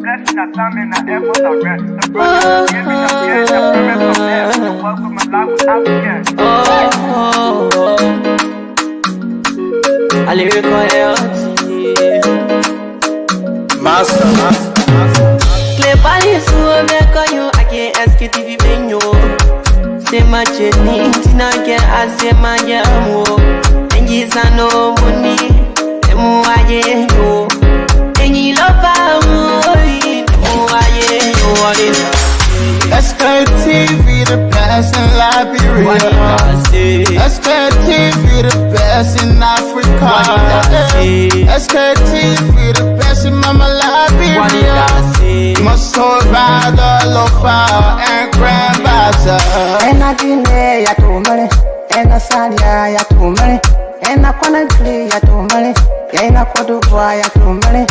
blessing that time and the effort I rest. The brothers give me the care, the promise of death. The work with my life without care. I lyrical Master. Clay Paris, who make you, I can't ask you to be venue. Say my chitney, Tina can ask you my yamo. And yes, I know money, and more I know. And you love Sktv, the best in Liberia. Sktv, the best in Africa. Sktv, the best in Mama Liberia. My soul rider, lofa, and grandmaster. And I didn't ya to money, and I said ya to money, and I wanna play ya to money, and I could do ya to money,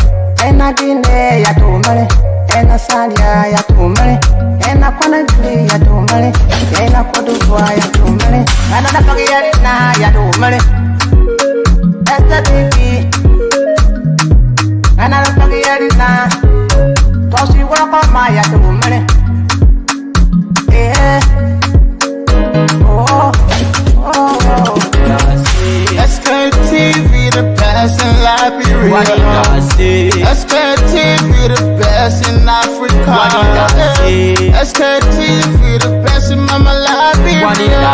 and I didn't ya to money, and I said ya to money, and I wanna play ya to money, and I could do ya to money, and I don't get now ya to money. That's the baby, and I don't get it now. Cause you work on my ya to money. Yeah. Sktv, the best in Liberia. Sktv, the best in Africa. Sktv, the best in Mama Liberia.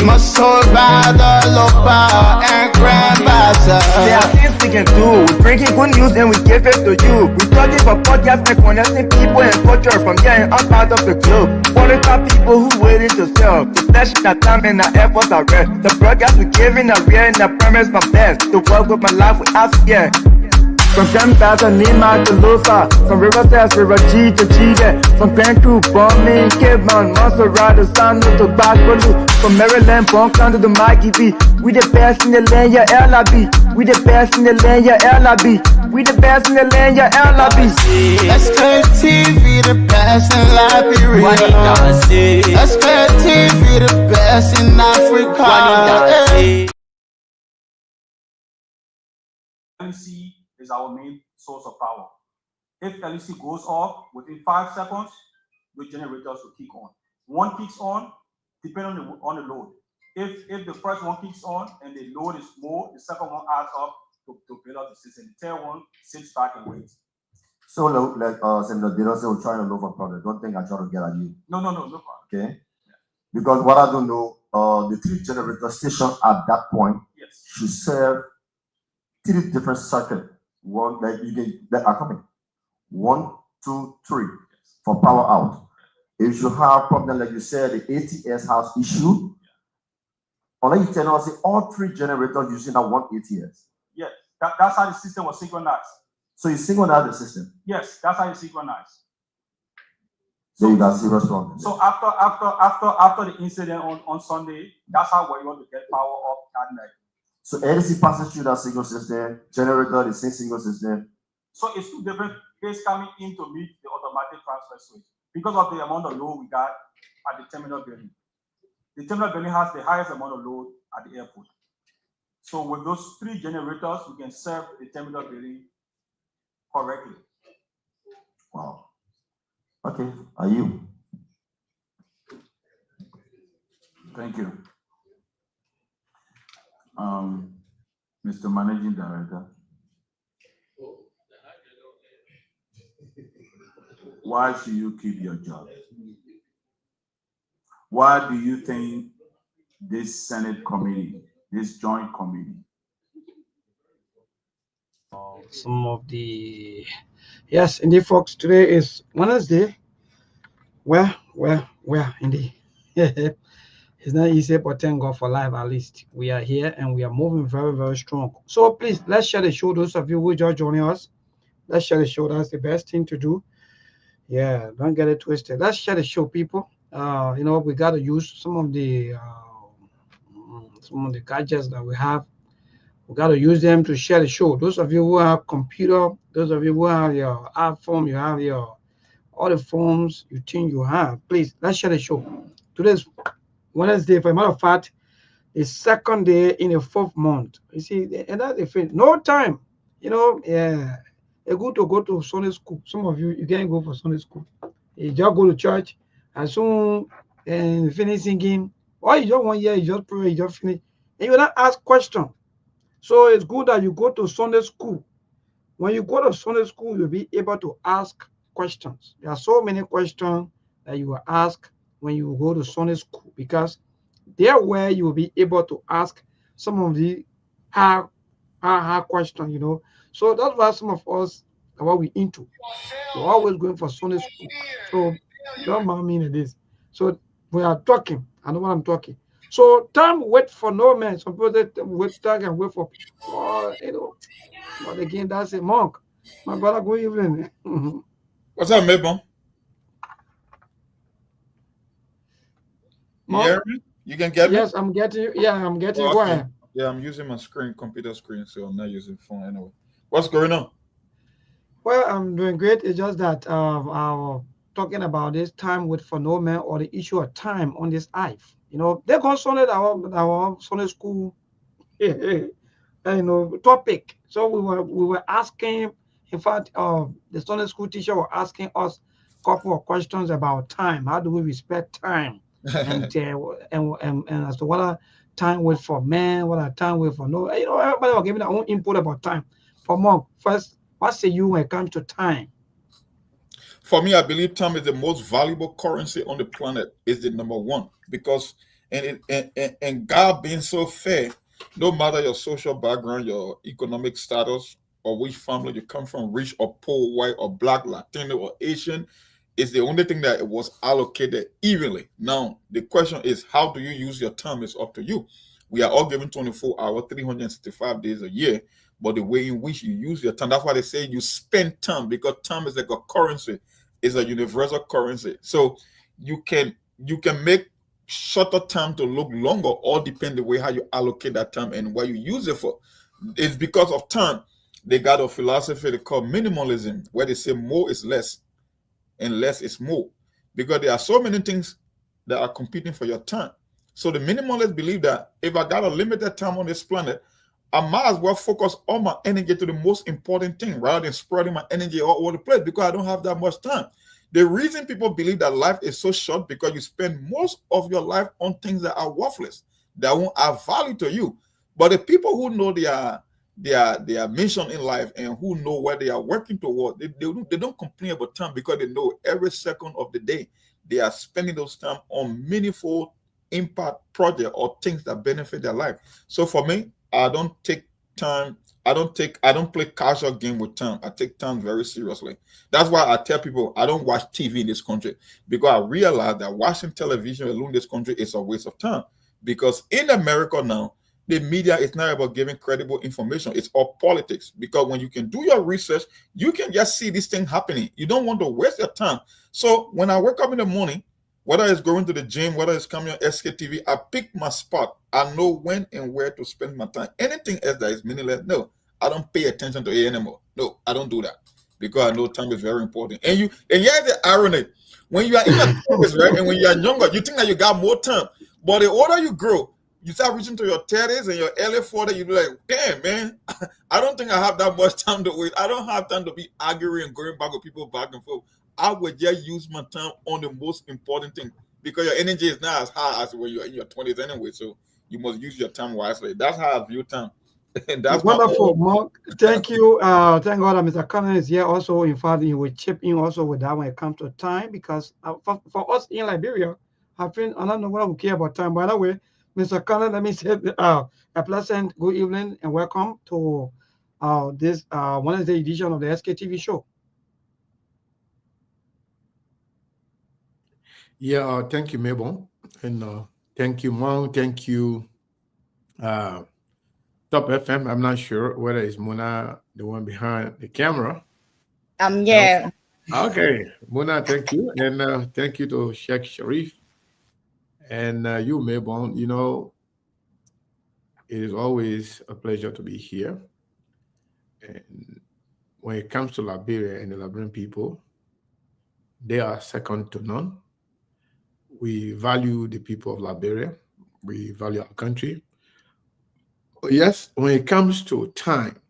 My soul rider, lofa, and grandmaster. There are things we can do. We bringing good news and we give it to you. We talking for podcasts and connecting people and culture from here and out part of the globe. Qualified people who waiting to serve. The flesh, the time, and the efforts are rest. The broadcast we giving a real and the promise my best. To work with my life without fear. From Grandfather Nima to Lufa, from Riverside, River G to Chile, from Grand Crew, Bombing, Cape Mount, Montserrat, San to Backwater, from Maryland, Bonk to the Mikey B. We the best in the land, yeah, LIB. We the best in the land, yeah, LIB. We the best in the land, yeah, LIB. Sktv, the best in Liberia. Sktv, the best in Africa. LEC is our main source of power. If LEC goes off within 5 seconds, the generators will kick on. One kicks on, depending on the load. If the first one kicks on and the load is more, the second one adds up to build up the system. The third one sits back and waits. So, like, Senator Dino said, we're trying to look for problem. Don't think I try to get at you. No problem. Okay? Yeah. Because what I don't know, the 3 generator station at that point should serve 3 different circuits. One that you get that are coming. 1, 2, 3 for power out. If you have problem like you said, the ATS has issue. Unless you tell us all 3 generators using that one ATS. Yes, that's how the system was synchronized. So you synchronize the system. Yes, that's how you synchronize. So you got serious problem. So after the incident on Sunday, that's how we're able to get power up that night. So LEC passes through that single system, generator the same single system. So it's 2 different phase coming in to meet the automatic transfer switch because of the amount of load we got at the terminal building. The terminal building has the highest amount of load at the airport. So with those 3 generators, we can serve the terminal building correctly. Wow. Okay, are you? Thank you. Mr. Managing Director, why should you keep your job? Why do you think this Senate committee, this joint committee? Some of the, yes, indeed, folks, today is Wednesday. Well, indeed. It's not easy, but thank God for life. At least we are here and we are moving very, very strong. So please, let's share the show. Those of you who just joining us, let's share the show. That's the best thing to do. Yeah, don't get it twisted. Let's share the show, people. You know, we got to use some of the gadgets that we have. We got to use them to share the show. Those of you who have computer, those of you who have your iPhone, you have your all the phones you think you have. Please, let's share the show. Today's Wednesday, for a matter of fact, the 2nd day in the 4th month. You see, and that's the thing. No time, you know. Yeah, It's good to go to Sunday school. Some of you can't go for Sunday school. You just go to church and soon and finish singing. Or you just 1 year, you just pray, you just finish. And you not ask questions. So it's good that you go to Sunday school. When you go to Sunday school, you'll be able to ask questions. There are so many questions that you will ask when you go to Sunday school, because there where you will be able to ask some of the hard questions, you know. So that's why some of us are what we into. We're always going for Sunday school. So don't mind me in this. So we are talking. I know what I'm talking. So time wait for no man. Some people say wait time and wait for you know. But again, that's a monk. My brother, good evening. What's up, Mabel? You hear me? You can get me? Yes, I'm getting you. Yeah, I'm getting you. Oh, Go okay. ahead. Yeah, I'm using my computer screen, so I'm not using phone anyway. What's going on? Well, I'm doing great. It's just that talking about this time with for no man, or the issue of time on this life. You know, they consulted our Sunday school you know, topic. So we were asking, in fact, the Sunday school teacher was asking us a couple of questions about time. How do we respect time? and as to what are time with for men, what are time with for no, you know, everybody was giving their own input about time. For Monk, first, what say you when it comes to time? For me, I believe time is the most valuable currency on the planet. Is the number one, because and God being so fair, no matter your social background, your economic status, or which family you come from, rich or poor, white or black, Latino or Asian, is the only thing that it was allocated evenly. Now, the question is, how do you use your time? Is up to you. We are all given 24 hours, 365 days a year, but the way in which you use your time, that's why they say you spend time, because time is like a currency. It's a universal currency. So you can make shorter time to look longer, all depend the way how you allocate that time and what you use it for. It's because of time. They got a philosophy they call minimalism, where they say more is less and less is more, because there are so many things that are competing for your time. So the minimalists believe that if I got a limited time on this planet, I might as well focus all my energy to the most important thing rather than spreading my energy all over the place, because I don't have that much time. The reason people believe that life is so short, because you spend most of your life on things that are worthless, that won't add value to you. But the people who know their mission in life and who know where they are working toward, they don't complain about time, because they know every second of the day they are spending those time on meaningful impact project or things that benefit their life. So for me, I don't take time. I don't play casual game with time. I take time very seriously. That's why I tell people I don't watch TV in this country, because I realize that watching television alone in this country is a waste of time. Because in America now, the media is not about giving credible information. It's all politics. Because when you can do your research, you can just see this thing happening. You don't want to waste your time. So when I wake up in the morning, whether it's going to the gym, whether it's coming on Sktv, I pick my spot. I know when and where to spend my time. Anything else that is meaningless, no, I don't pay attention to it anymore. No, I don't do that, because I know time is very important. And here's the irony: when you are in your 20s, right, and when you are younger, you think that you got more time. But the older you grow, you start reaching to your 30s and your early 40s, you be like, damn, man, I don't think I have that much time to wait. I don't have time to be arguing and going back with people back and forth. I would just use my time on the most important thing, because your energy is not as high as when you're in your 20s anyway. So you must use your time wisely. That's how I view time. And that's wonderful, Mark. Thank you. Thank God that Mr. Cannon is here also. In fact, he will chip in also with that when it comes to time, because for us in Liberia, I don't know what we care about time. By the way, Mr. Cannon, let me say a pleasant good evening and welcome to this Wednesday edition of the SKTV show. Yeah, thank you, Mabel, and thank you, Mom. Thank you, Top FM. I'm not sure whether it's Mona, the one behind the camera. Yeah. Okay, Mona, thank you, and thank you to Sheikh Sharif and you, Mabel. You know, it is always a pleasure to be here. And when it comes to Liberia and the Liberian people, they are second to none. We value the people of Liberia. We value our country. Yes, when it comes to time,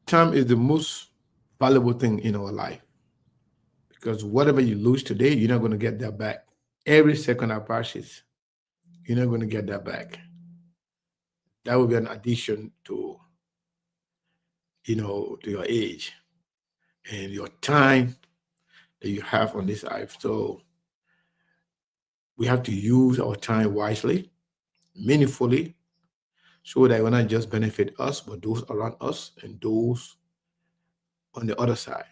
time is the most valuable thing in our life, because whatever you lose today, you're not going to get that back. Every second that passes, you're not going to get that back. That will be an addition to, to your age and your time that you have on this life. So we have to use our time wisely, meaningfully, so that it will not just benefit us, but those around us and those on the other side.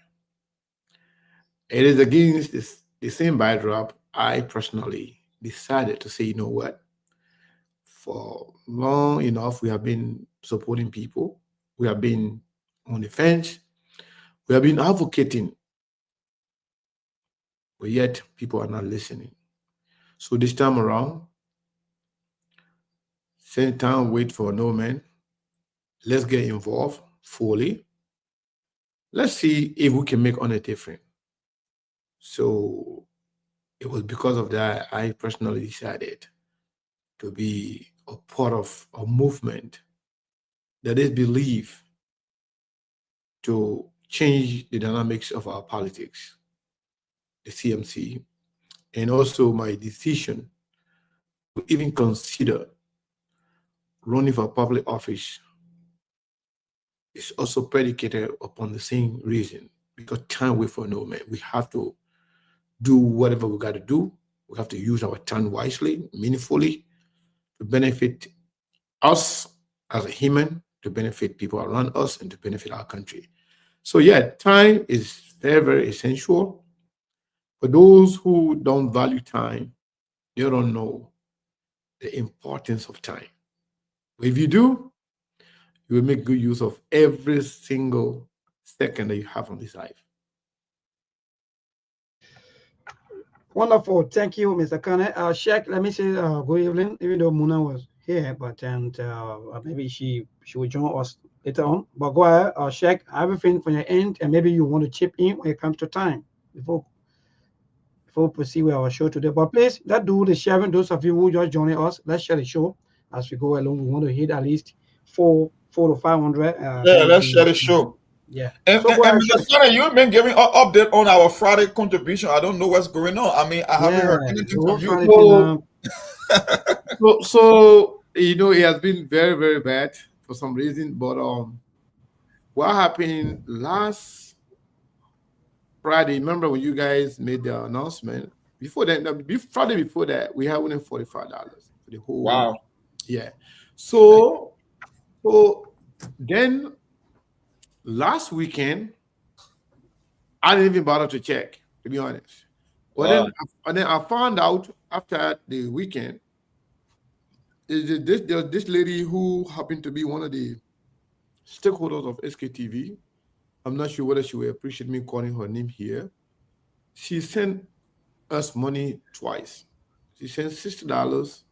It is against the same backdrop I personally decided to say, you know what? For long enough, we have been supporting people. We have been on the fence. We have been advocating, but yet people are not listening. So this time around, same time, wait for no man. Let's get involved fully. Let's see if we can make on a difference. So it was because of that I personally decided to be a part of a movement that is believed to change the dynamics of our politics, the CMC, and also my decision to even consider running for public office is also predicated upon the same reason, because time waits for no man. We have to do whatever we got to do. We have to use our time wisely, meaningfully, to benefit us as a human, to benefit people around us, and to benefit our country. So yeah, time is very, very essential. For those who don't value time, they don't know the importance of time. But if you do, you will make good use of every single second that you have on this life. Wonderful. Thank you, Mr. Kane. Sheikh, let me say good evening, even though Muna was here, but maybe she will join us later on. But go ahead, Sheikh, everything from your end, and maybe you want to chip in when it comes to time before we proceed with our show today. But please, let's do the sharing. Those of you who just joining us, let's share the show as we go along. We want to hit at least 400 to 500. Let's share the show. Yeah. And Mr. Sonny, you've been giving an update on our Friday contribution. I don't know what's going on. I mean, I haven't heard anything from you. So it has been very, very bad for some reason. But what happened last Friday? Remember when you guys made the announcement? Before that, Friday before that, we had only $45 for the whole. Wow. Yeah. So then last weekend, I didn't even bother to check, to be honest. But then I found out after the weekend, this lady who happened to be one of the stakeholders of Sktv. I'm not sure whether she will appreciate me calling her name here. She sent us money twice. She sent $60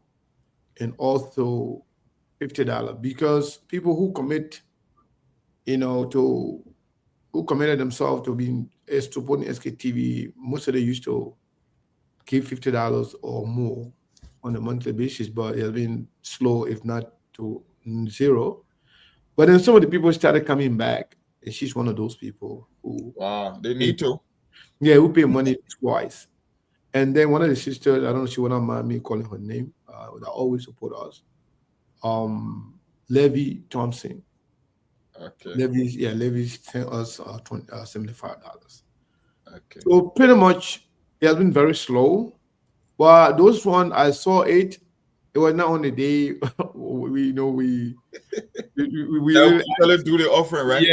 and also $50, because people who commit, who committed themselves to being supporting Sktv, most of them used to give $50 or more on a monthly basis, but it has been slow, if not to zero. But then some of the people started coming back, and she's one of those people who they need to. Yeah, who pay money twice. And then one of the sisters, I don't know, she will not mind me calling her name, that always support us. Levy Thompson. Okay. Levy sent us $75. Okay. So pretty much it has been very slow. But those one I saw it was not on the day we really do the offering, right?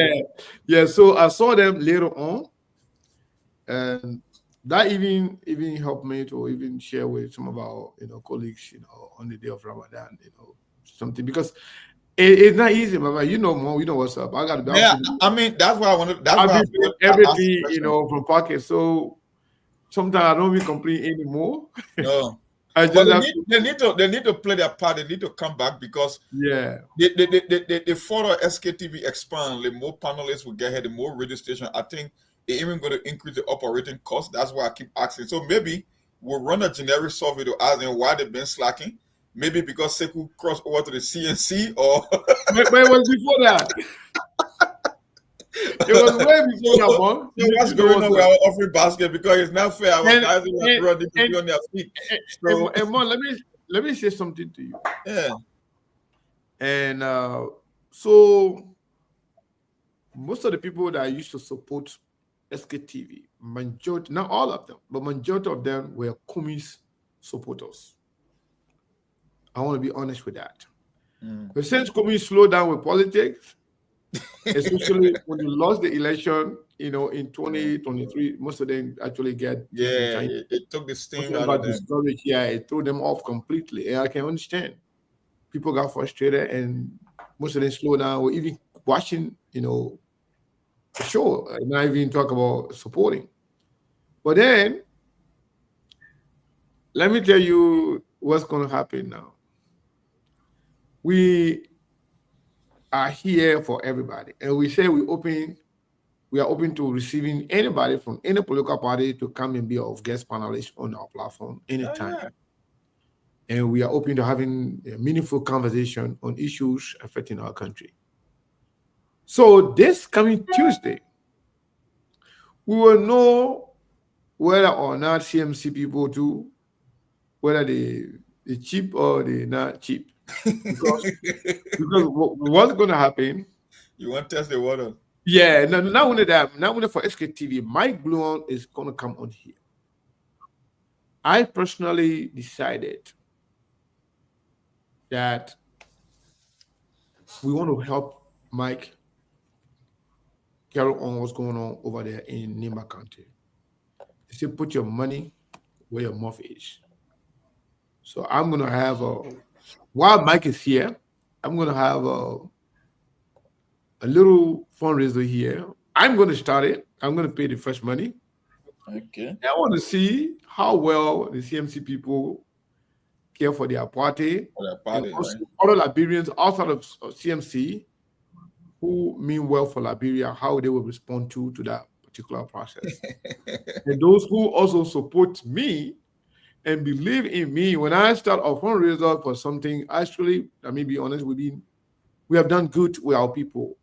Yeah. So I saw them later on, and that even helped me to even share with some of our colleagues on the day of Ramadan, something, because it's not easy, Mama. More. What's up. I got to be. Yeah, I mean that's why I wanted. That's why everything from pocket. So sometimes I don't even complain anymore. No. I just they need to play their part. They need to come back, because the further Sktv expand, the more panelists will get here, the more radio station. I think they're even going to increase the operating cost. That's why I keep asking. So maybe we'll run a generic survey to ask them why they've been slacking. Maybe because Sekou crossed over to the CNC, or but it was before that. It was way before that one. So what's going on with our offering basket? Because it's not fair. Our guys in Liberia need to be on their feet. And Mon, let me say something to you. Yeah. And so most of the people that used to support Sktv, majority, not all of them, but majority of them were Kumi's supporters. I want to be honest with that. But since Kumi slowed down with politics, especially when you lost the election, in 2023, most of them actually get it took the steam out of them. Discouraged. Yeah, it threw them off completely. And I can understand. People got frustrated, and most of them slowed down, or even watching, the show, not even talk about supporting. But then, let me tell you what's going to happen now. We are here for everybody, and we say we are open to receiving anybody from any political party to come and be our guest panelist on our platform anytime. And we are open to having a meaningful conversation on issues affecting our country. So this coming Tuesday, we will know whether or not CMC people do, whether they cheap or they not cheap. Because what's going to happen? You want to test the water? Yeah, not only that, not only for Sktv, Mike Bluon is going to come on here. I personally decided that we want to help Mike carry on what's going on over there in Nima County. They say put your money where your mouth is. So I'm going to have while Mike is here, I'm going to have a little fundraiser here. I'm going to start it. I'm going to pay the first money. Okay. I want to see how well the CMC people care for their party. Right? Other Liberians outside of CMC who mean well for Liberia, how they will respond to that particular process. And those who also support me and believe in me, when I start a fundraiser for something, actually, let me be honest, we have done good with our people.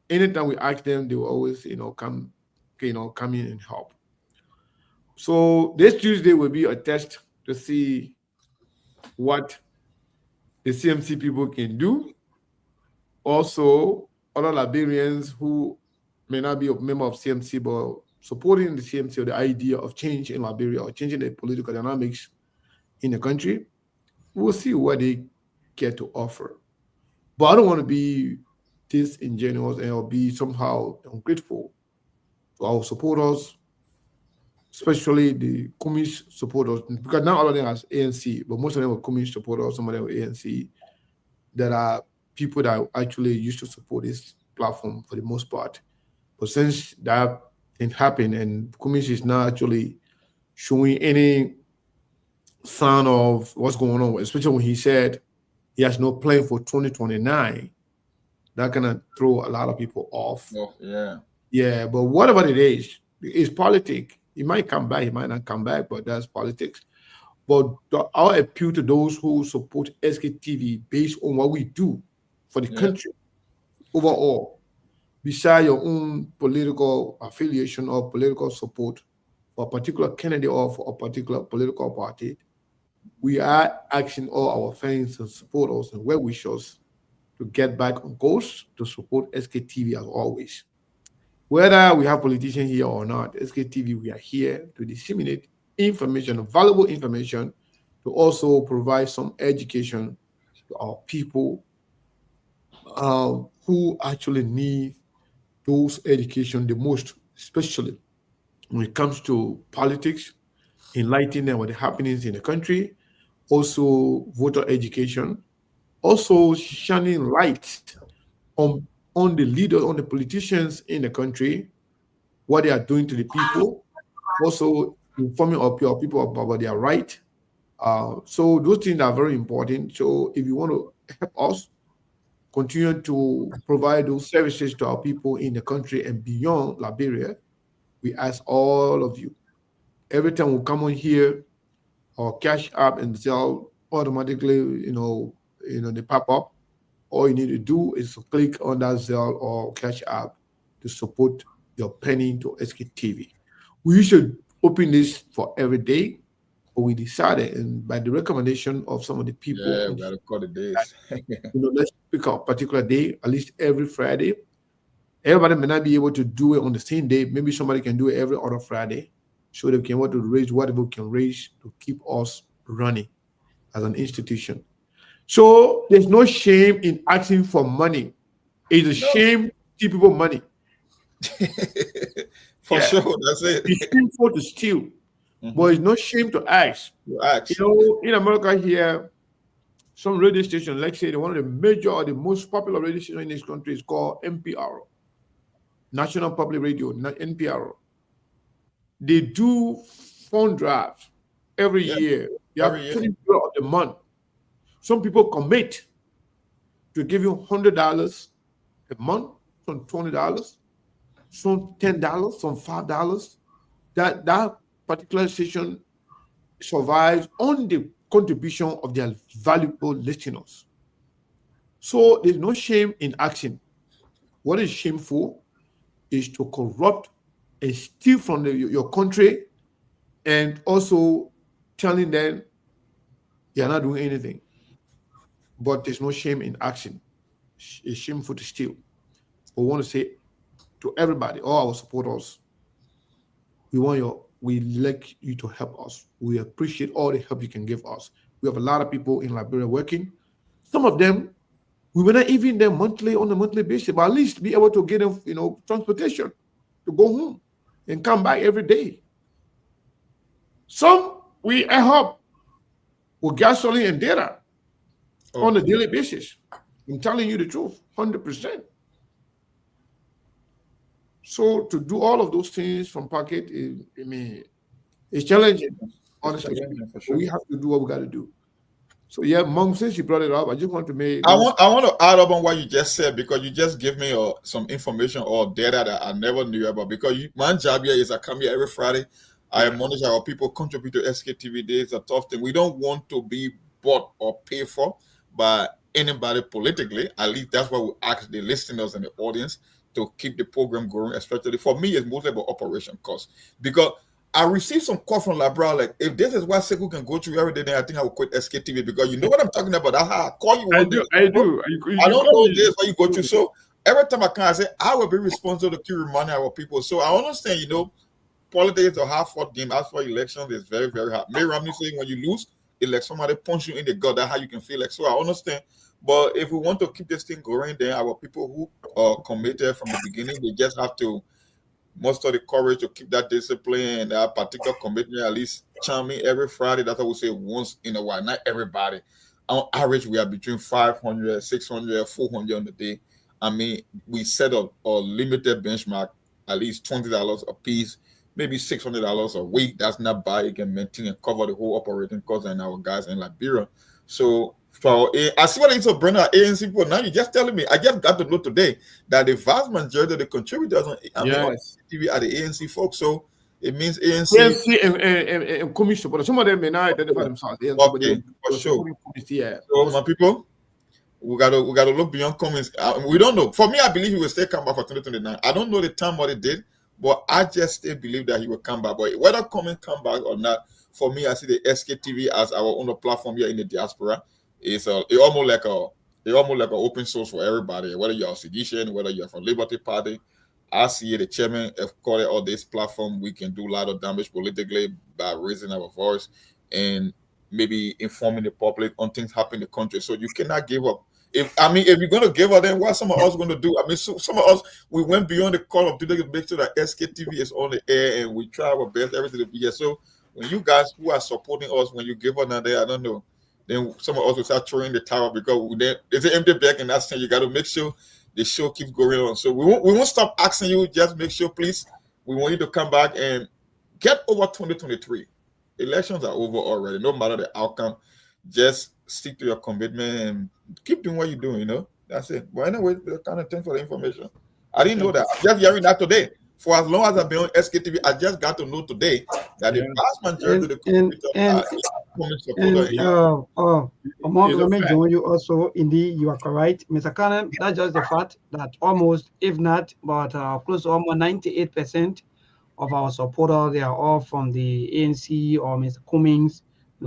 Anytime we ask them, they will always, come in and help. So this Tuesday will be a test to see what the CMC people can do. Also, other Liberians who may not be a member of CMC, but supporting the CMC or the idea of change in Liberia or changing the political dynamics in the country, we'll see what they care to offer. But I don't want to be disingenuous and be somehow ungrateful to our supporters, especially the Kumish supporters, because not all of them are ANC, but most of them are Kumish supporters, some of them are ANC, that are people that actually used to support this platform for the most part. But since that didn't happen and Kumish is not actually showing any sign of what's going on, especially when he said he has no plan for 2029, that kind throw a lot of people off. Oh, yeah. Yeah, but whatever it is, it's politics. He might come back, he might not come back, but that's politics. But our appeal to those who support Sktv based on what we do for the country overall, beside your own political affiliation or political support for a particular candidate or for a particular political party, we are asking all our fans and supporters and well-wishers to get back on course to support Sktv as always. Whether we have politicians here or not, Sktv, we are here to disseminate information, valuable information, to also provide some education to our people who actually need those education the most, especially when it comes to politics, enlightening them with the happenings in the country, also voter education, also shining light on the leaders, on the politicians in the country, what they are doing to the people, also informing our people about their right. So those things are very important. So if you want to help us continue to provide those services to our people in the country and beyond Liberia, we ask all of you, every time we come on here, our Cash App and Zelle automatically, they pop up. All you need to do is to click on that Zelle or Cash App to support your penny to SKTV. We should open this for every day, but we decided, and by the recommendation of some of the people, we gotta call the days. Let's pick a particular day, at least every Friday. Everybody may not be able to do it on the same day. Maybe somebody can do it every other Friday, so they can want to raise whatever we can raise to keep us running as an institution. So there's no shame in asking for money. It's a shame to give people money. For sure, that's it. It's shameful to steal, but it's no shame to ask. In America here, some radio stations, like say one of the major or the most popular radio stations in this country is called NPR, National Public Radio, NPR. They do fund drives every year. You have $20 of the month. Some people commit to give you $100 a month, some $20, some $10, some $5. That particular station survives on the contribution of their valuable listeners. So there's no shame in asking. What is shameful is to corrupt and steal from your country and also telling them they're not doing anything. But there's no shame in asking. It's shameful to steal. We want to say to everybody, all our supporters, we like you to help us. We appreciate all the help you can give us. We have a lot of people in Liberia working. Some of them, we were not even there on a monthly basis, but at least be able to get them, transportation to go home and come back every day. Some we help with gasoline and data on a daily basis. I'm telling you the truth, 100%. So to do all of those things from pocket, it's challenging. Honestly, we have to do what we got to do. So Mom, since you brought it up, I just want to make. I want to add up on what you just said, because you just gave me some information or data that I never knew about. Because my job here is I come here every Friday. I monitor how people contribute to SKTV Day. It's a tough thing. We don't want to be bought or paid for by anybody politically. At least that's why we ask the listeners and the audience to keep the program going. Especially for me, it's mostly about operation costs. Because I received some call from Labra, like, if this is what Sekou can go through every day, then I think I will quit SKTV, because you know what I'm talking about. I call you one day. I do. I don't know this what you go through. So every time I can, I say I will be responsible to keep reminding our people. So I understand, politics is a hard-fought game. As for elections, it's very, very hard. May Romney saying when you lose, it's like somebody punch you in the gut. That's how you can feel like. So I understand. But if we want to keep this thing going, then our people who are committed from the beginning, they just have to muster the courage to keep that discipline and that particular commitment, at least charming every Friday. That's what we say, once in a while. Not everybody. On average, we are between 500, 600, 400 on the day. I mean, we set up a limited benchmark, at least $20 a piece, maybe $600 a week. That's not bad. You can maintain and cover the whole operating cost and our guys in Liberia. So I see what it is to bring our ANC people. Now you're just telling me. I just got to know today that the vast majority of the contributors on TV are the ANC folks. So it means ANC and commission, but some of them may not identify themselves. Okay, for sure. So my people, we gotta look beyond comments. We don't know. For me, I believe he will still come back for 2029. I don't know the time what he did, but I just still believe that he will come back. But whether comment come back or not, for me, I see the SKTV as our own platform here in the diaspora. It's almost like an open source for everybody, whether you're a sedition, whether you're from Liberty Party. I see the chairman of calling all this platform. We can do a lot of damage politically by raising our voice and maybe informing the public on things happening in the country. So you cannot give up. If you're going to give up, then what some of us going to do? I mean, so some of us, we went beyond the call of duty to make sure that SKTV is on the air, and we try our best, everything to be here. So when you guys who are supporting us, when you give up now there, I don't know, then some of us will start throwing the tower, because then it's an empty bag, and that's saying you got to make sure the show keeps going on. So we won't stop asking you. Just make sure, please. We want you to come back and get over 2023. Elections are over already. No matter the outcome, just stick to your commitment and keep doing what you're doing. That's it. But anyway, kind of thanks for the information. I didn't know that. I'm just hearing that today. For as long as I've been on SKTV, I just got to know today that the vast majority of the contributors And Among, let me join you also. Indeed, you are correct, Mr. Cannon. That's just the fact that almost, if not, but close to almost 98% of our supporters, they are all from the ANC or Mr. Cummings,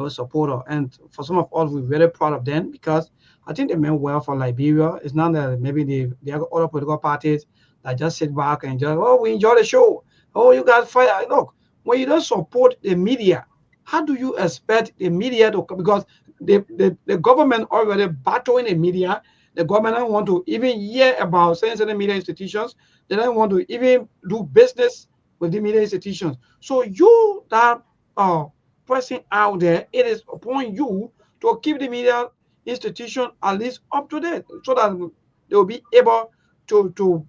supporter. And for some of us, we're very proud of them because I think they meant well for Liberia. It's not that maybe the other political parties that just sit back and just, oh, we enjoy the show. Oh, you guys fire. Look, when you don't support the media, how do you expect the media to come? Because the government already battling the media. The government don't want to even hear about certain media institutions. They don't want to even do business with the media institutions. So you that person out there, it is upon you to keep the media institution at least up to date so that they will be able to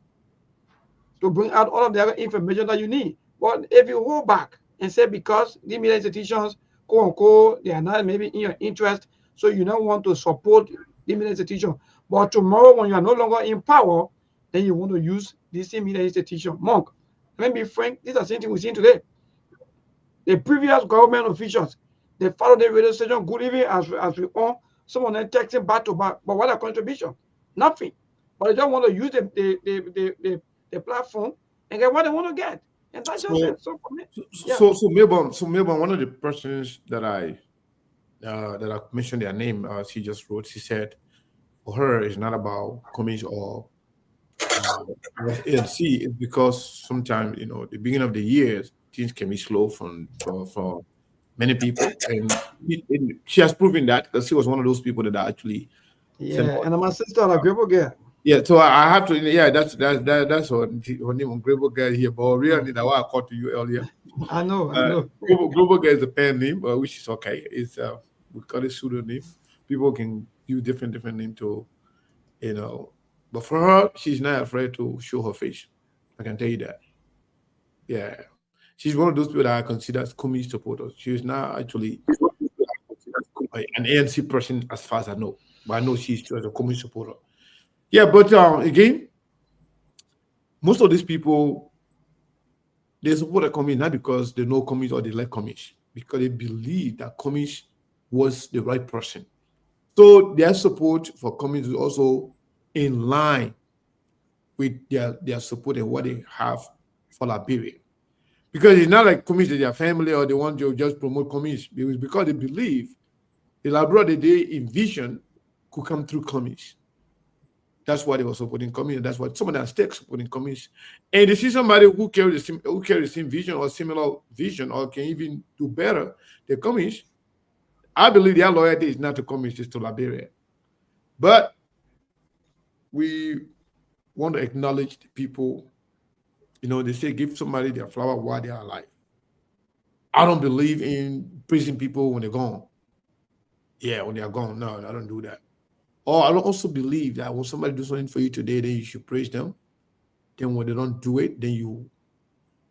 bring out all of the other information that you need. But if you hold back and say because the media institutions, quote unquote, they are not maybe in your interest, so you don't want to support the media institution. But tomorrow, when you are no longer in power, then you want to use this same media institution. Monk, let me be frank, this is the same thing we've seen today. The previous government officials, they follow the radio station good even as we own, some of them texting back to back. But what are contribution? Nothing. But they don't want to use the platform and get what they want to get. And that's just it. So for me, Melbourne, one of the persons that I mentioned their name, she just wrote, she said, for her, it's not about commies or ANC. It's because sometimes, the beginning of the year, things can be slow for many people. And she has proven that because she was one of those people that actually. Yeah, and my sister, a Grable girl. Yeah, so I have to. Yeah, that's her name, Grable girl here. But really, that's why I called to you earlier. I know. Global girl is a pen name, which is okay. It's we call it pseudonym. People can use different name to, But for her, she's not afraid to show her face. I can tell you that. Yeah, she's one of those people that I consider as communist supporters. She's not actually an ANC person as far as I know, but I know she's a communist supporter. Yeah, but again, most of these people, they support the communist not because they know communist or they like communist, because they believe that communist was the right person. So their support for communist is also in line with their support and what they have for Liberia. Because it's not like communists are their family or they want to just promote communists. It was because they believe the Liberia they envision could come through communists. That's why they were supporting communists. That's why some of them are still supporting communists. And they see somebody who carries the same vision or similar vision or can even do better than communists. I believe their loyalty is not to communists, it's to Liberia. But we want to acknowledge the people. They say give somebody their flower while they are alive. I don't believe in praising people when they're gone. Yeah, when they are gone. No, I don't do that. Or I don't also believe that when somebody does something for you today, then you should praise them. Then when they don't do it, then you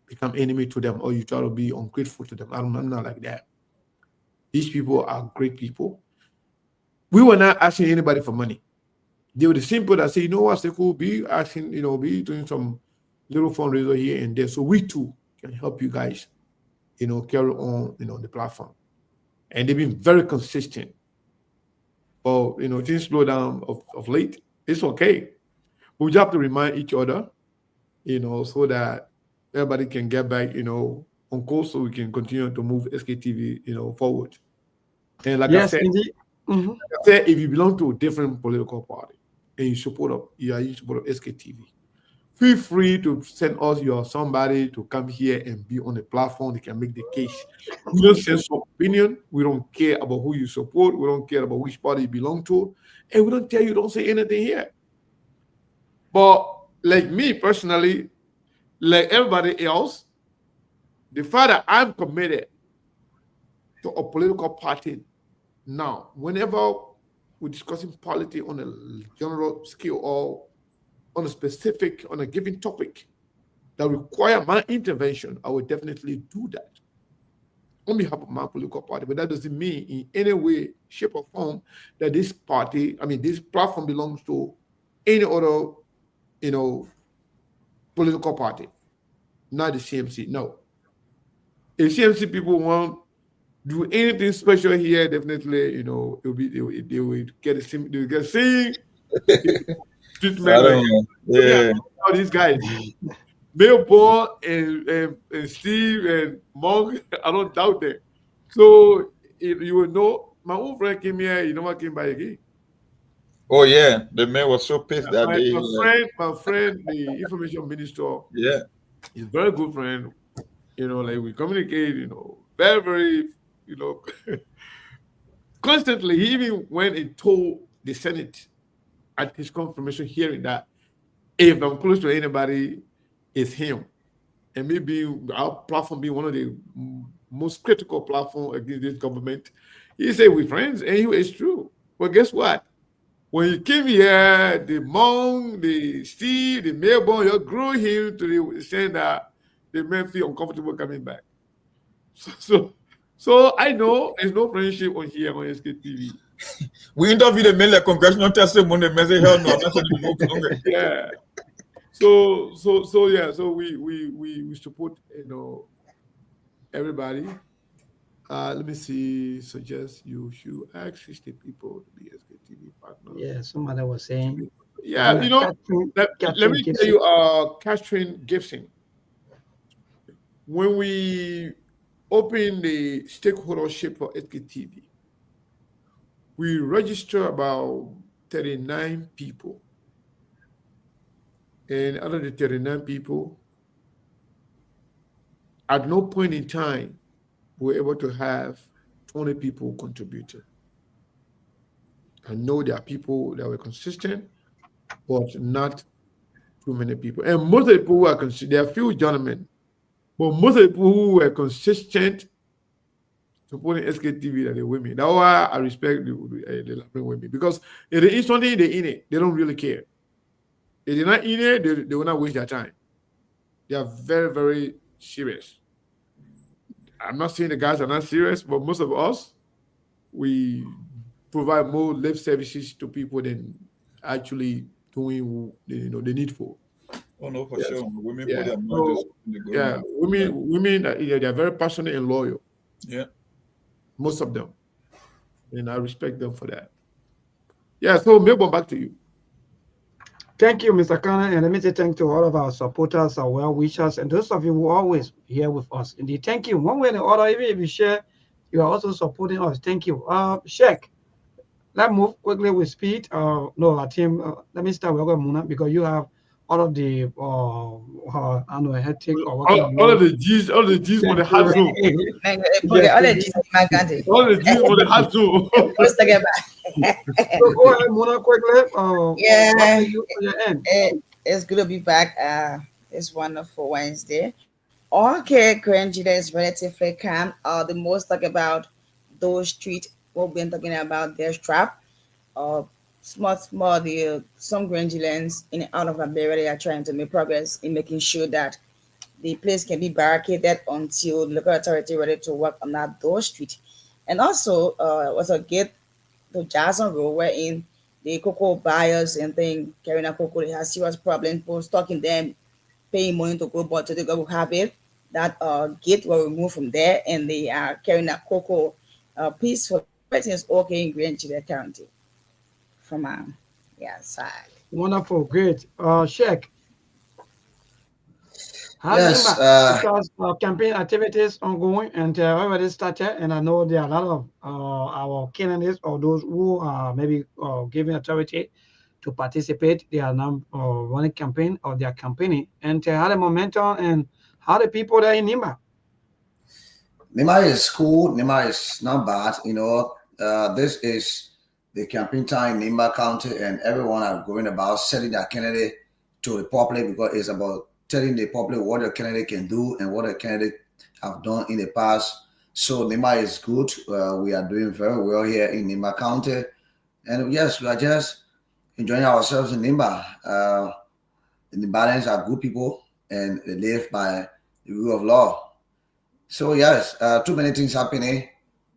become enemy to them or you try to be ungrateful to them. I'm not like that. These people are great people. We were not asking anybody for money. They were the simple that say, what, they could be asking, be doing some little fundraiser here and there. So we too can help you guys, carry on, the platform. And they've been very consistent. But, things slow down of late. It's okay. But we have to remind each other, so that everybody can get back, on course so we can continue to move SKTV, forward. And like I said, if you belong to a different political party and you support SKTV, feel free to send us somebody to come here and be on the platform. They can make the case. We don't send some opinion. We don't care about who you support. We don't care about which party you belong to. And we don't tell you don't say anything here. But like me personally, like everybody else, the fact that I'm committed to a political party now, whenever we're discussing politics on a general scale or on a given topic that require my intervention, I will definitely do that on behalf of my political party. But that doesn't mean in any way, shape, or form that this platform belongs to any other, political party, not the CMC. No. If CMC people want do anything special here, definitely, you know, they will get the same treatment. I don't know. Yeah. All these guys, Melbourne and Steve and Monk, I don't doubt that. So you will know, my own friend came here, he never came by again. Oh yeah, the man was so pissed that day. My friend, the information minister, yeah, he's a very good friend. You know, like we communicate, you know, very, very, you know, constantly. He even went and told the Senate at his confirmation hearing that if I'm close to anybody, it's him. And maybe our platform being one of the most critical platforms against this government. He said we're friends, and it's true. But guess what? When he came here, the Monk, the Steve, the Melbourne, you grew him to the extent that they may feel uncomfortable coming back. So I know there's no friendship on here on Sktv. We interviewed the men like congressional testimony. Hell no, yeah. So yeah. So we support, you know, everybody. Let me see. Suggest you should ask 60 people to be Sktv partner. Yeah, somebody was saying. Yeah, you know. Let me tell you, Catherine Gibson. When we open the stakeholdership for Sktv, we register about 39 people. And out of the 39 people, at no point in time, we were able to have 20 people contributing. I know there are people that were consistent, but not too many people. And most of the people who are consistent, there are a few gentlemen, but most of the people who were consistent supporting Sktv that are women. That's why I respect the women, because if they eat something, they eat it. They don't really care. If they're not in it, they will not waste their time. They are very, very serious. I'm not saying the guys are not serious, but most of us, we provide more lip services to people than actually doing, you know, the needful. Oh no, for sure. Women yeah. put their mind Women, they're very passionate and loyal. Yeah. Most of them. And I respect them for that. Yeah, so Melbourne, back to you. Thank you, Mr. Kana, and let me say thank to all of our supporters, our well-wishers, and those of you who are always here with us. Indeed, thank you. One way or the other, even if you share, you are also supporting us. Thank you. Sheikh, let's move quickly with speed. No, our team, let me start with Muna, because you have all of the I know hectic or all of the G's for the hot zone. All the G's in my country. All the G's for the hot zone. Let's talk about. So go ahead, Mona, quickly. Yeah, it's good to be back. It's wonderful Wednesday. Okay, Granjida is relatively calm. The most talk about those streets. What we've been talking about their strap. Small, some Grangelands in and out of Liberia, they are trying to make progress in making sure that the place can be barricaded until the local authority ready to work on that those street. And also, was a gate to Jackson Road, wherein the cocoa buyers and thing carrying a cocoa, they have serious problems, people stocking them, paying money to go, but to the go have it. That gate were removed from there, and they are carrying a cocoa peaceful. Everything is okay in Grangeland County. From side. Wonderful, great. Sheikh. Yes, because campaign activities ongoing and already started, and I know there are a lot of our candidates or those who are maybe giving authority to participate. They are now running campaign or they are campaigning, and how the momentum and how the people there in Nimba. Nimba is cool. Nimba is not bad. You know, this is the campaign time in Nimba County, and everyone are going about setting their candidate to the public, because it's about telling the public what the candidate can do and what the candidate have done in the past. So Nimba is good. We are doing very well here in Nimba County, and yes, we are just enjoying ourselves in Nimba. The Nimbarians are good people, and they live by the rule of law. So yes, too many things happening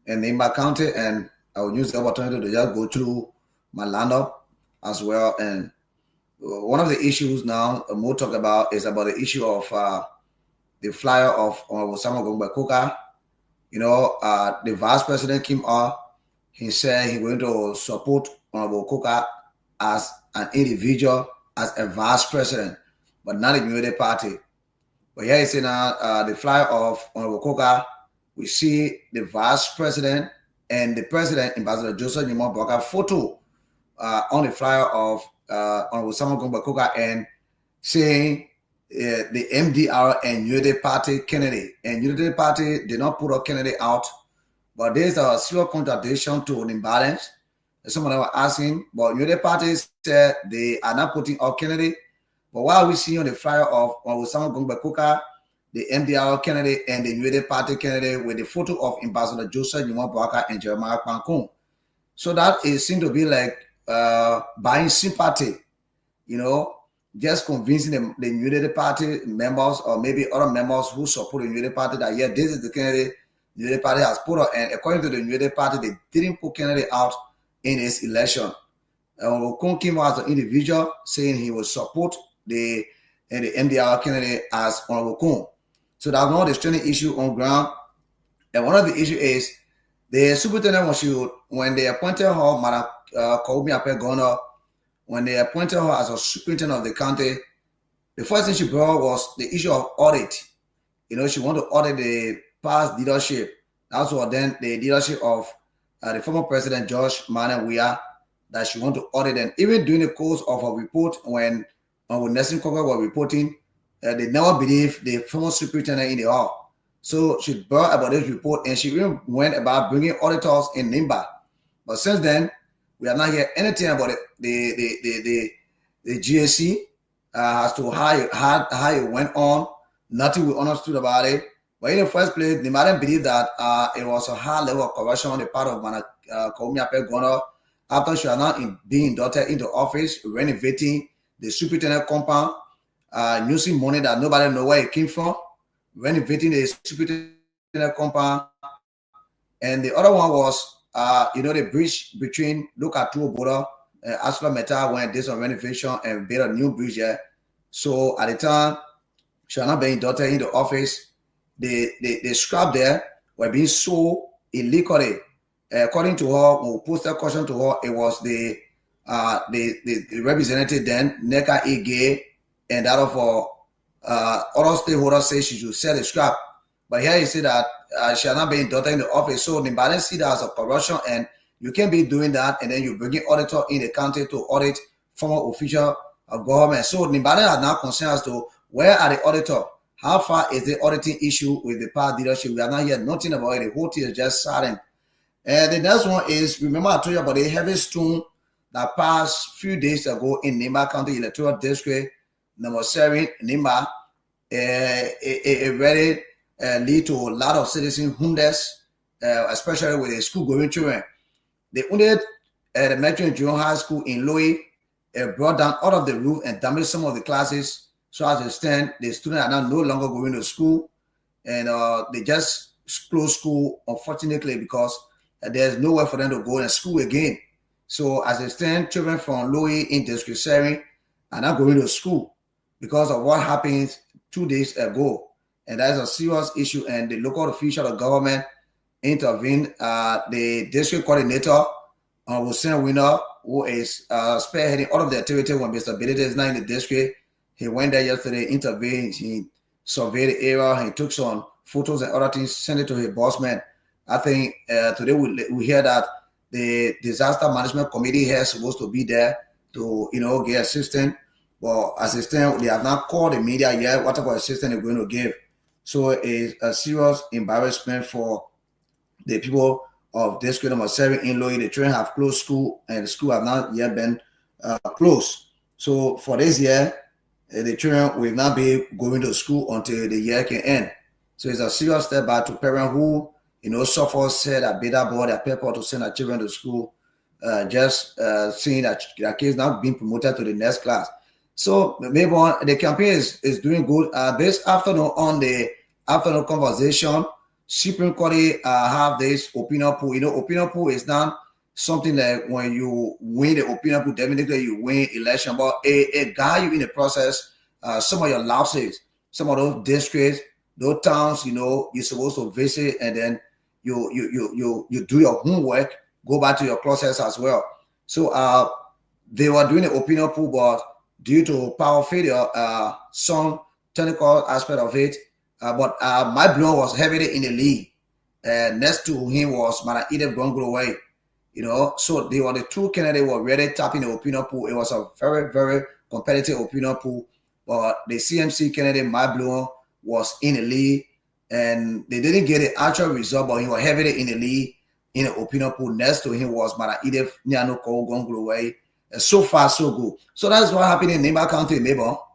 in Nimba County, and I will use the opportunity to just go through my lineup as well. And one of the issues now we'll talk about is about the issue of the flyer of Osama Gombe Kuka. the vice president came up. He said he going to support Honorable Coker as an individual, as a vice president, but not a unity party. But here you see now the flyer of Honorable Coker. We see the vice president and the president, Ambassador Joseph Nyuma Boka, photo on the flyer of Honorable Samuel Gumba Coker, and saying the MDR and Unity Party candidate. And Unity Party did not put a candidate out, but there's a serious contradiction to an imbalance. Someone was asking, but Unity Party said they are not putting out candidate. But while we see on the flyer of Samuel Gumba Coker, the MDR candidate and the Unity Party candidate with the photo of Ambassador Joseph Nyuma Boka and Jeremiah Pankun. So that it seemed to be like buying sympathy, just convincing the Unity Party members or maybe other members who support the Unity Party that, yeah, this is the candidate the Unity Party has put out. And according to the Unity Party, they didn't put candidate out in his election. Okun came out as an individual saying he would support the MDR candidate as Honorable Okun. So that's one of the straining issue on ground. And one of the issue is the superintendent when they appointed her, Madam Kaomi Apegona, when they appointed her as a superintendent of the county, the first thing she brought was the issue of audit. She wanted to audit the past leadership. That's what then the leadership of the former president, George Manneh Weah, that she wanted to audit. And even during the course of her report, when Nelson Coker was reporting, they never believed the former superintendent in the hall. So she brought about this report, and she even went about bringing auditors in NIMBA. But since then, we have not heard anything about it. The GSC as to how it went on. Nothing we understood about it. But in the first place, they might believe that it was a high level of corruption on the part of Kaomi Apegona after she had not being inducted into office, renovating the superintendent compound, using money that nobody know where it came from, renovating the superintendent compound. And the other one was, the bridge between Lokatu border and Asula Meta when there's some renovation and built a new bridge there. So at the time, she had not been inducted into office. The scrap there were being sold illegally. According to her, when we posted a question to her, it was the representative then, Neka Ige, and that of other stakeholders say she should sell the scrap. But here you see that she has not been inducted in the office. So the balance see that as a corruption, and you can't be doing that, and then you bring an auditor in the county to audit former official of government. So the balance are now concerned as to where are the auditor? How far is the auditing issue with the past leadership? We have not heard nothing about it. The whole thing is just silent. And the next one is, remember I told you about the heavy storm that passed a few days ago in Nimba County Electoral District, number 7, Nimba. It really lead to a lot of citizen homeless, especially with the school-going children. They wounded the Metro Junior High School in Louis, brought down all of the roof and damaged some of the classes. So as they stand, the students are now no longer going to school, and they just closed school, unfortunately, because there's nowhere for them to go to school again. So as they stand, children from Louis in District 7 are not going to school because of what happened 2 days ago. And that is a serious issue, and the local official of government intervened. The district coordinator, Hussein Winner, who is spearheading all of the activity when Mr. Benedict is not in the district. He went there yesterday, intervened, he surveyed the area, he took some photos and other things, sent it to his boss man. I think today we hear that the disaster management committee here is supposed to be there to, get assistance. But assistance, they have not called the media yet, whatever assistance they're going to give. So it's a serious embarrassment for the people of district number 7 in Louis. The children have closed school, and the school have not yet been closed. So for this year, the children will not be going to school until the year can end. So it's a serious step back to parents who, suffer, said that better board their paper to send their children to school, seeing that their kids not being promoted to the next class. So maybe the campaign is doing good. This afternoon on the afternoon conversation, Supreme Court have this opinion poll. Opinion poll is not something like when you win the opinion poll, definitely you win election, but it guide you in the process. Some of your lapses, some of those districts, those towns, you're supposed to visit, and then you do your homework, go back to your closets as well. So they were doing an opinion poll, but due to power failure, some technical aspect of it, but my blow was heavily in the lead. Next to him was Madam Edith Gonguloway. You know, so they were the two candidates were really tapping the opinion pool. It was a very, very competitive opinion pool. But the CMC candidate, my blow, was in the lead, and they didn't get the actual result, but he was heavily in the lead in the opinion pool. Next to him was Madam Edith Gonguloway. And so far, so good. So that's what happened in Nimba County, Mabel.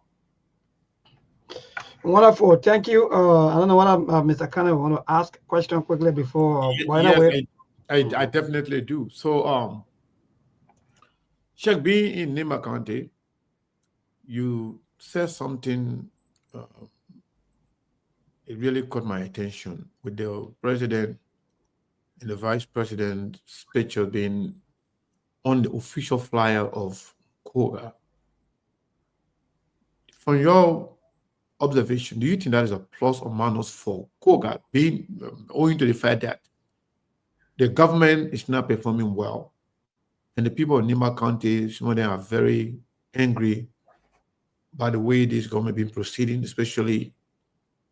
Wonderful. Thank you. I don't know what Mr. Kane want to ask a question quickly before. Yes, I definitely do. So, Sheikh, being in Nimba County, you said something. It really caught my attention with the president and the vice president's picture being on the official flyer of Koga. From your observation, do you think that is a plus or minus for Koga, being owing to the fact that the government is not performing well, and the people of Nimba County, some of them are very angry by the way this government been proceeding, especially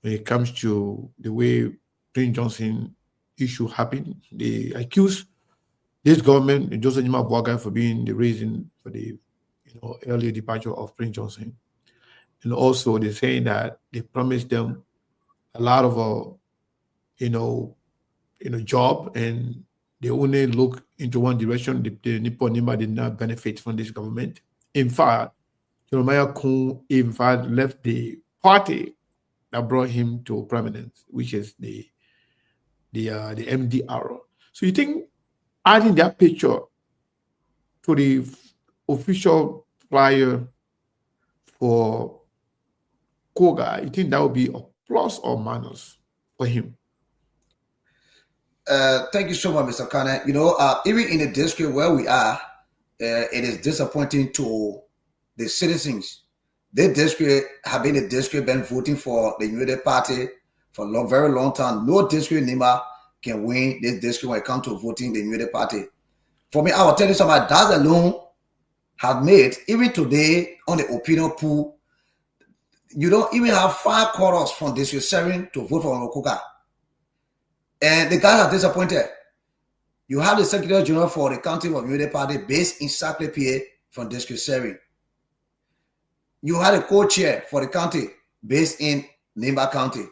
when it comes to the way Prince Johnson issue happened? They accuse this government, Joseph Nima Boagai, for being the reason for the early departure of Prince Johnson. And also they're saying that they promised them a lot of job, and they only look into one direction. The Nippon Nimba did not benefit from this government. In fact, Jeremiah Kun in fact left the party that brought him to prominence, which is the MDR. So you think adding that picture to the official flyer for Koga, you think that would be a plus or minus for him? Thank you so much, Mr. Kane. Even in the district where we are, it is disappointing to the citizens. This district have been a district been voting for the United Party for a very long time. No district Nimba can win this district when it comes to voting the United Party. For me, I will tell you something. That alone have made, even today on the opinion pool, you don't even have 5 quarters from District 7 to vote for Okoka. And the guys are disappointed. You have the Secretary General for the County of United Party based in Saclay, PA from District 7. You had a co-chair for the county based in Nimba County.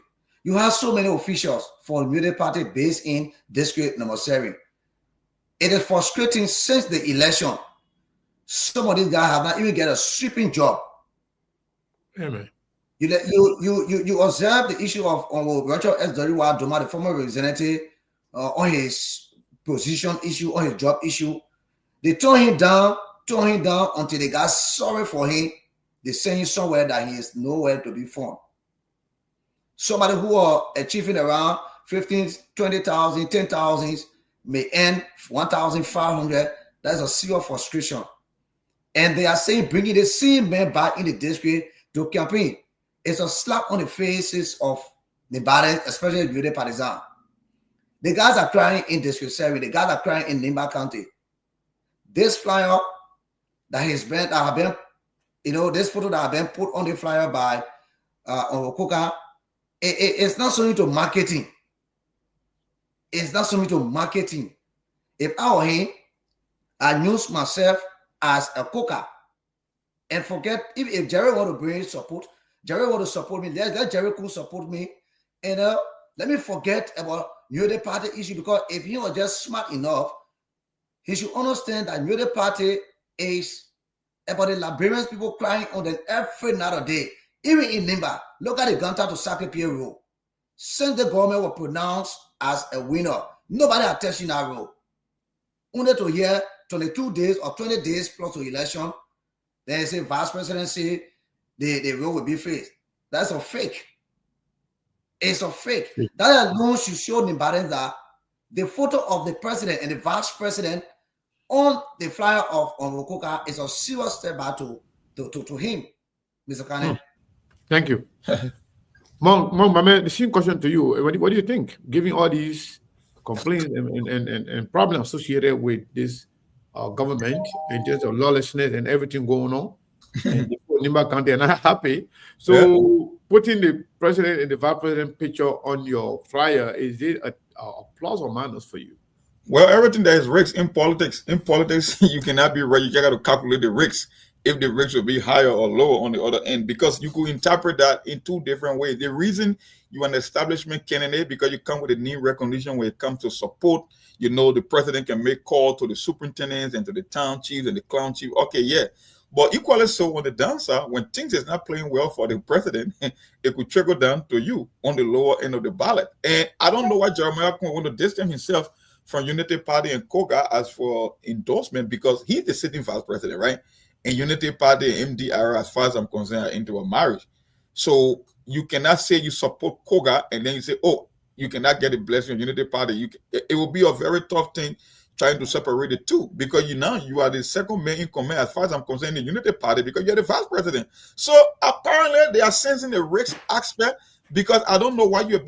You have so many officials for the United Party based in District number 7. It is frustrating since the election. Some of these guys have not even get a sweeping job. Amen. You observe the issue of Rachel S. Doriwa Doma, the former representative, on his position issue, on his job issue. They turned him down until they got sorry for him. They sent him somewhere that he is nowhere to be found. Somebody who are achieving around 15, 20,000, 10,000 may earn 1,500. That's a serious frustration. And they are saying bringing the same man back in the district to campaign. It's a slap on the faces of the Biden, especially the United Partisan. The guys are crying in District 7. The guys are crying in Nimba County. This flyer this photo that have been put on the flyer by Okoka, it's not something to marketing. It's not something to marketing. If I were him, I use myself as a Koka and forget if Jerry want to bring support, Jerry want to support me. Let Jerry could support me, and let me forget about United Party issue, because if he was just smart enough, he should understand that United Party is about the Liberians people crying on them every night or day. Even in Nimba, look at the Ganta to Saclay PA rule. Since the government was pronounced as a winner, nobody attached in that rule. Only to hear 22 days or 20 days plus the election, then say vice presidency, the rule will be faced. That's a fake. It's a fake. That alone should show Nimbarians that the photo of the president and the vice president on the flyer of Okoka is a serious step back to him, Mr. Kane. Thank you. Mong, the same question to you. What do you think? Given all these complaints and problems associated with this government and just the lawlessness and everything going on. And the Nimba County are not happy. So putting the president and the vice president picture on your flyer, is it a plus or minus for you? Well, everything that is risks in politics, you cannot be right. You got to calculate the risks. If the risks will be higher or lower on the other end, because you could interpret that in two different ways. The reason you are an establishment candidate, because you come with a name recognition when it comes to support. You know, the president can make call to the superintendents and to the town chiefs and the clown chief. Okay, yeah. But equally so on the downside, when things is not playing well for the president, it could trickle down to you on the lower end of the ballot. And I don't know why Jeremiah Quinn want to distance himself from Unity Party and Koga as for endorsement, because he's the sitting vice president, right? And Unity Party and MDR, as far as I'm concerned, are into a marriage. So you cannot say you support Koga and then you say, oh, you cannot get a blessing of Unity Party. It will be a very tough thing trying to separate the two, because you are the second man in command, as far as I'm concerned, in the Unity Party, because you're the vice president. So apparently they are sensing the risk aspect, because I don't know why you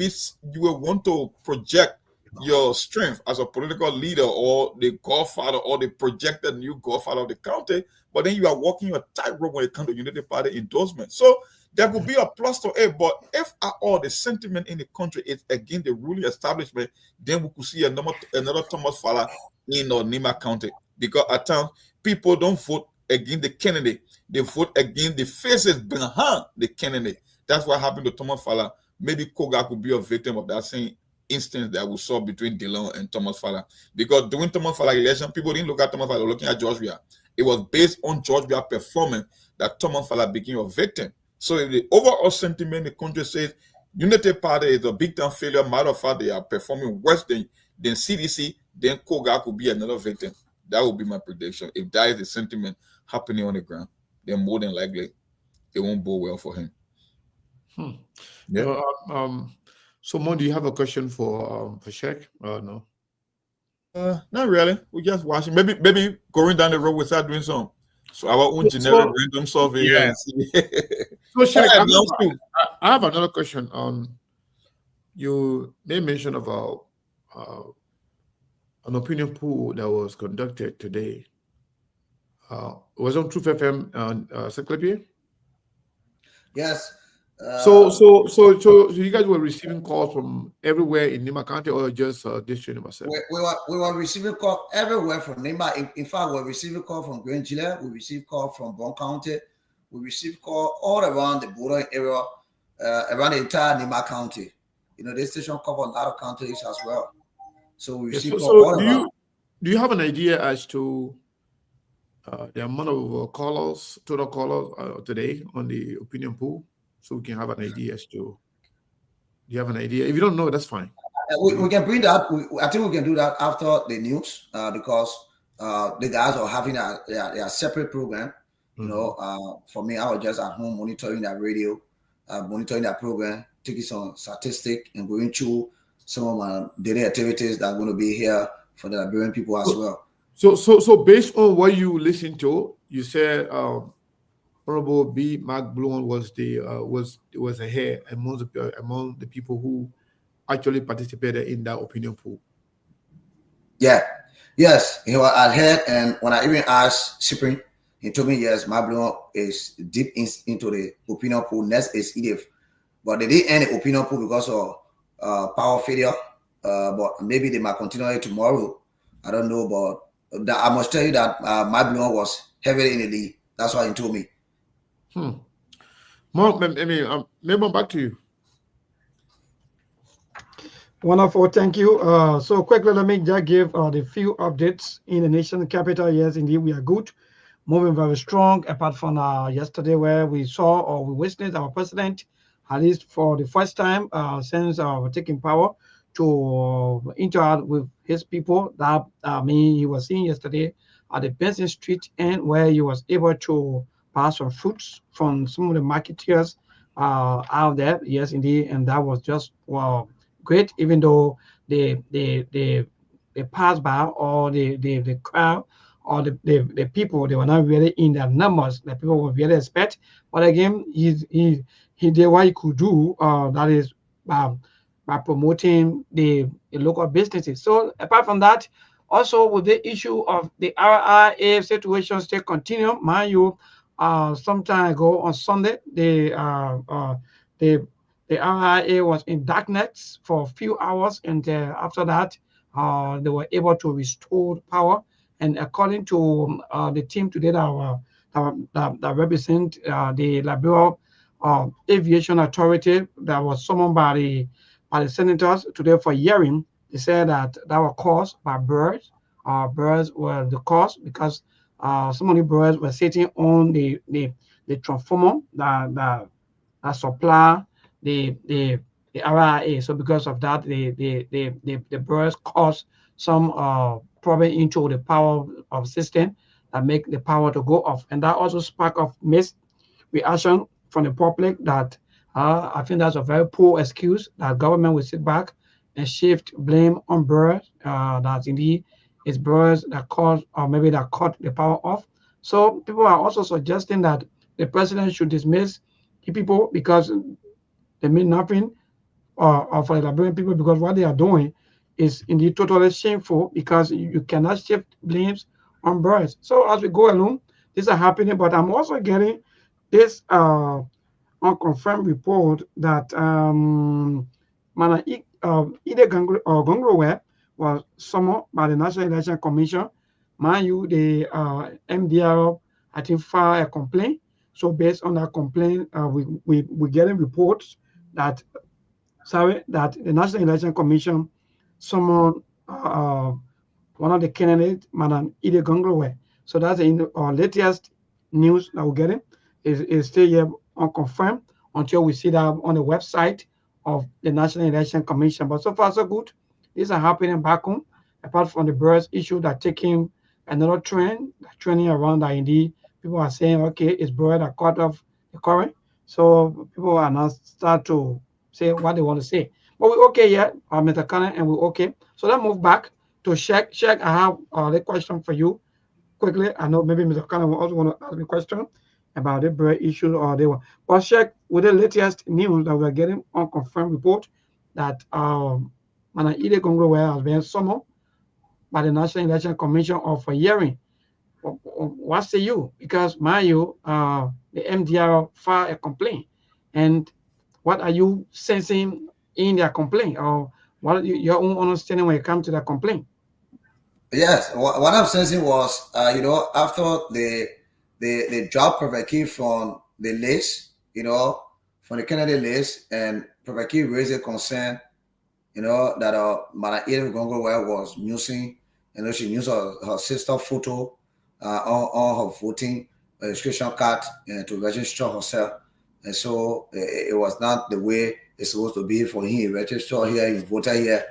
will want to project your strength as a political leader or the godfather or the projected new godfather of the county, but then you are walking your tightrope when it comes to Unity Party endorsement. So there will be a plus to it, but if at all the sentiment in the country is against the ruling establishment, then we could see another Thomas Fala in Nima County, because at times people don't vote against the candidate, they vote against the faces behind the candidate. That's what happened to Thomas Fala. Maybe Koga could be a victim of that same instance that we saw between Dillon and Thomas Fala, because during Thomas Fala election, people didn't look at Thomas Fala, they were looking at George Weah. It was based on George Weah performance that Thomas Fala became a victim. So if the overall sentiment in the country says Unity Party is a big time failure, matter of fact, they are performing worse than CDC, then Koga could be another victim. That would be my prediction. If that is the sentiment happening on the ground, then more than likely it won't go well for him. Yeah. So, Mo, do you have a question for Sheikh? No. Not really. We just watching. Maybe going down the road we start doing some. So our own generic random survey. Yeah. So, Sheikh, I have another question. You made mention about an opinion poll that was conducted today. It was on Truth FM and Sktv-Lib? Yes. So you guys were receiving calls from everywhere in Nima County, or just district number 7? We were receiving calls everywhere from Nima. In fact, we were receiving calls from Grand Gila. We received calls from Bon County. We received calls all around the border area, around the entire Nima County. You know, this station covers a lot of counties as well. So we received calls all around. Do you have an idea as to the amount of total callers today on the opinion poll? So we can have an idea as to. Do you have an idea? If you don't know, that's fine. We can bring that. I think we can do that after the news, because the guys are having a separate program. You know, for me, I was just at home monitoring that radio, monitoring that program, taking some statistics and going through some of my daily activities that are going to be here for the Liberian people as well. So based on what you listened to, you said Honorable B. Mark Bluon was ahead among the people who actually participated in that opinion poll. Yeah, yes, he was ahead, and when I even asked Cyprian, he told me yes, Mark Bluon is deep into the opinion poll. Next is EDF, but they didn't end the opinion poll because of power failure. But maybe they might continue it tomorrow. I don't know, but I must tell you that Mark Bluon was heavily in the lead. That's what he told me. Mark, maybe back to you. Wonderful, thank you. So quickly, let me just give the few updates in the nation's capital. Yes, indeed, we are good, moving very strong. Apart from yesterday, where we saw or we witnessed our president, at least for the first time since taking power, to interact with his people. That he was seen yesterday at the Benson Street end, where he was able to pass some fruits from some of the marketeers out there. Yes, indeed, and that was just great. Even though they passed by, or the crowd or the people, they were not really in their numbers that people would really expect. But again, he did what he could do. That is by promoting the local businesses. So apart from that, also with the issue of the RIA situation still continue, mind you, some time ago on Sunday, the the RIA was in darkness for a few hours, and after that, they were able to restore power. And according to the team today that represent the Liberal Aviation Authority that was summoned by the senators today for hearing, they said that that was caused by birds. Birds were the cause because some of the birds were sitting on the transformer that supply the RIA. So because of that, the birds cause some problem into the power of system that make the power to go off, and that also spark of missed reaction from the public that I think that's a very poor excuse that government will sit back and shift blame on birds, that indeed it's birds that cause or maybe that cut the power off. So people are also suggesting that the president should dismiss the people because they mean nothing, or for the Liberian people, because what they are doing is indeed totally shameful because you cannot shift blames on birds. So as we go along, these are happening, but I'm also getting this unconfirmed report that Mana Ide Gongrowe was summoned by the National Election Commission. Mind you, the MDR, I think, filed a complaint. So based on that complaint, we're getting reports that that the National Election Commission summoned one of the candidates, Madam Ide Gonglowe. So that's in our latest news that we're getting. Is still yet unconfirmed until we see that on the website of the National Election Commission. But so far, so good. These are happening back home, apart from the birds issue that taking another trend, trending around that indeed people are saying, okay, it's bird that cut off the current. So people are now start to say what they want to say. But we're okay yet, Mr. Cannon, and we're okay. So let's move back to Sheikh. Sheikh, I have the question for you quickly. I know maybe Mr. Cannon will also want to ask me a question about the bird issue or they were. But Sheikh, with the latest news that we're getting unconfirmed report that Mana Ide Gonglowe has been summoned by the National Election Commission of a hearing. What say you? Because the MDR filed a complaint, and what are you sensing in their complaint, or what your own understanding when it comes to that complaint? Yes, what I'm sensing was, after the job Prevaki from the list, from the candidate list, and Prevaki raised a concern, that Madam Ede Gonglowe was using, she used her sister photo on her voting registration card to register herself. And so it was not the way it's supposed to be for him. He registered here, he voted here.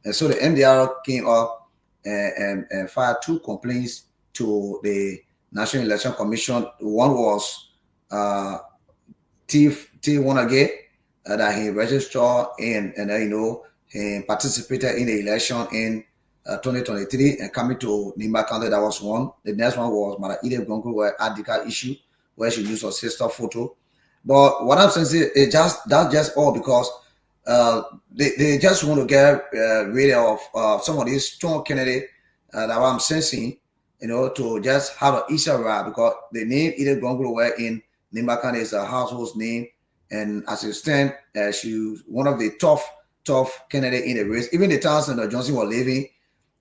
And so the MDR came up and filed 2 complaints to the National Election Commission. One was T Wanage, that he registered in, and he participated in the election in 2023 and coming to Nimba County. That was one. The next one was Mara Ide Gonglowe Adika issue, where she used her sister photo. But what I'm saying is that's just all because they just want to get rid of some of these strong candidates that I'm sensing, to just have an easier ride, because the name Ide Gonglowe in Nimba County is a household name, and as it stands, she's one of the tough candidates in the race. Even the towns Senator Johnson was living,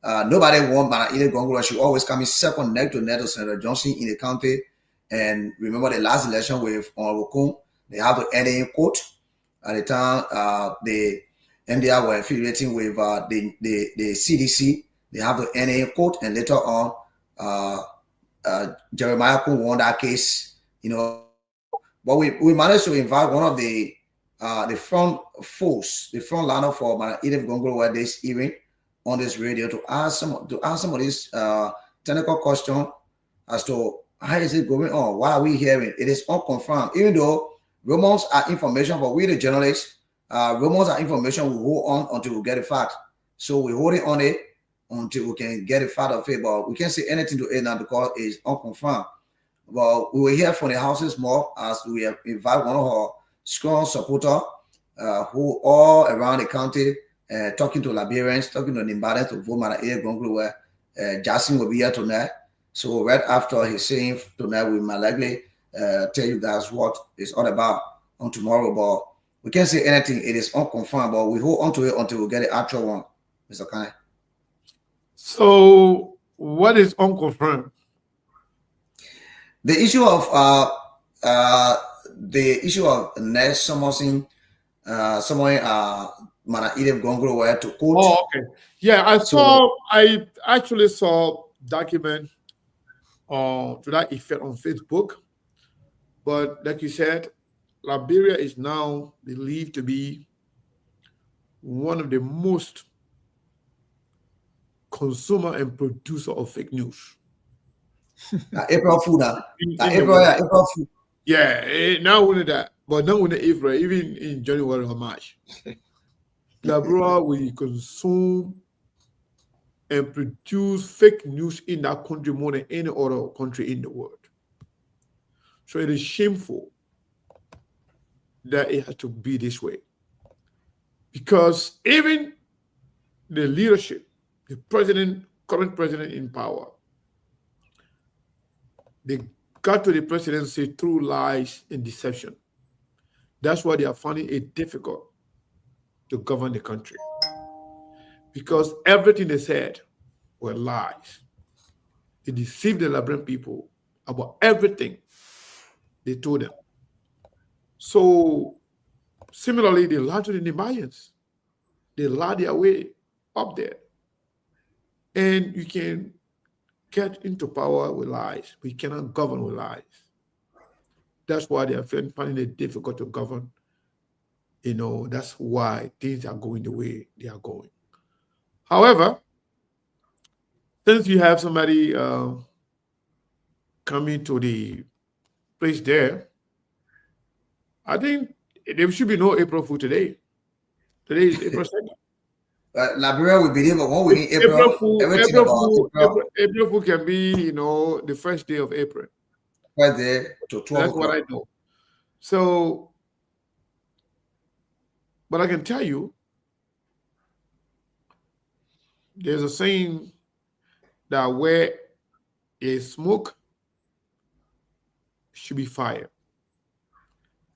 nobody won Mara Ide Gonglowe. She always coming second neck to neck to Senator Johnson in the county. And remember the last election with Honorable Kun, they have to add in court. At the time, the MDR were affiliating with the CDC. They have to add in court, and later on, Jeremiah Kun won that case. But we managed to invite one of the front force, the front liner for Mara Ide Gonglowe this evening on this radio to ask some of these technical questions as to how is it going on? Why are we hearing? It is unconfirmed. Even though rumors are information, but we the journalists, rumors are information we hold on until we get the fact. So we hold it on it until we can get the fact of it. But we can't say anything to it now because it's unconfirmed. But we will hear from the houses more as we have invite one of our strong supporter, who all around the county, talking to Liberians, talking to Nimbada to vote Mana Ide Gonglu, where Jasin will be here tonight. So right after he's saying tonight, we might likely tell you guys what it's all about on tomorrow. But we can't say anything. It is unconfirmed, but we hold on to it until we get the actual one, Mr. Kane. So what is unconfirmed? The issue of Ness Somerson, someone Mana Ide Gonglu where to court. Oh, okay. Yeah, I actually saw document to that effect on Facebook. But like you said, Liberia is now believed to be one of the most consumer and producer of fake news. April Food. April Food. Yeah, now only that, but not only April, even in January or March. Liberia will consume and produce fake news in that country more than any other country in the world. So it is shameful that it has to be this way. Because even the leadership, the current president in power, they got to the presidency through lies and deception. That's why they are finding it difficult to govern the country. Because everything they said were lies. They deceived the Liberian people about everything they told them. So, similarly, they lied to the Namibians. They lied their way up there. And you can get into power with lies. We cannot govern with lies. That's why they are finding it difficult to govern. That's why things are going the way they are going. However, since you have somebody coming to the place there, I think there should be no April Fool today. Today is April 2nd. Liberia will believe when we need April Fool can be, the first day of April. First day to 12 That's what I know. So, but I can tell you, there's a saying that where is smoke should be fire.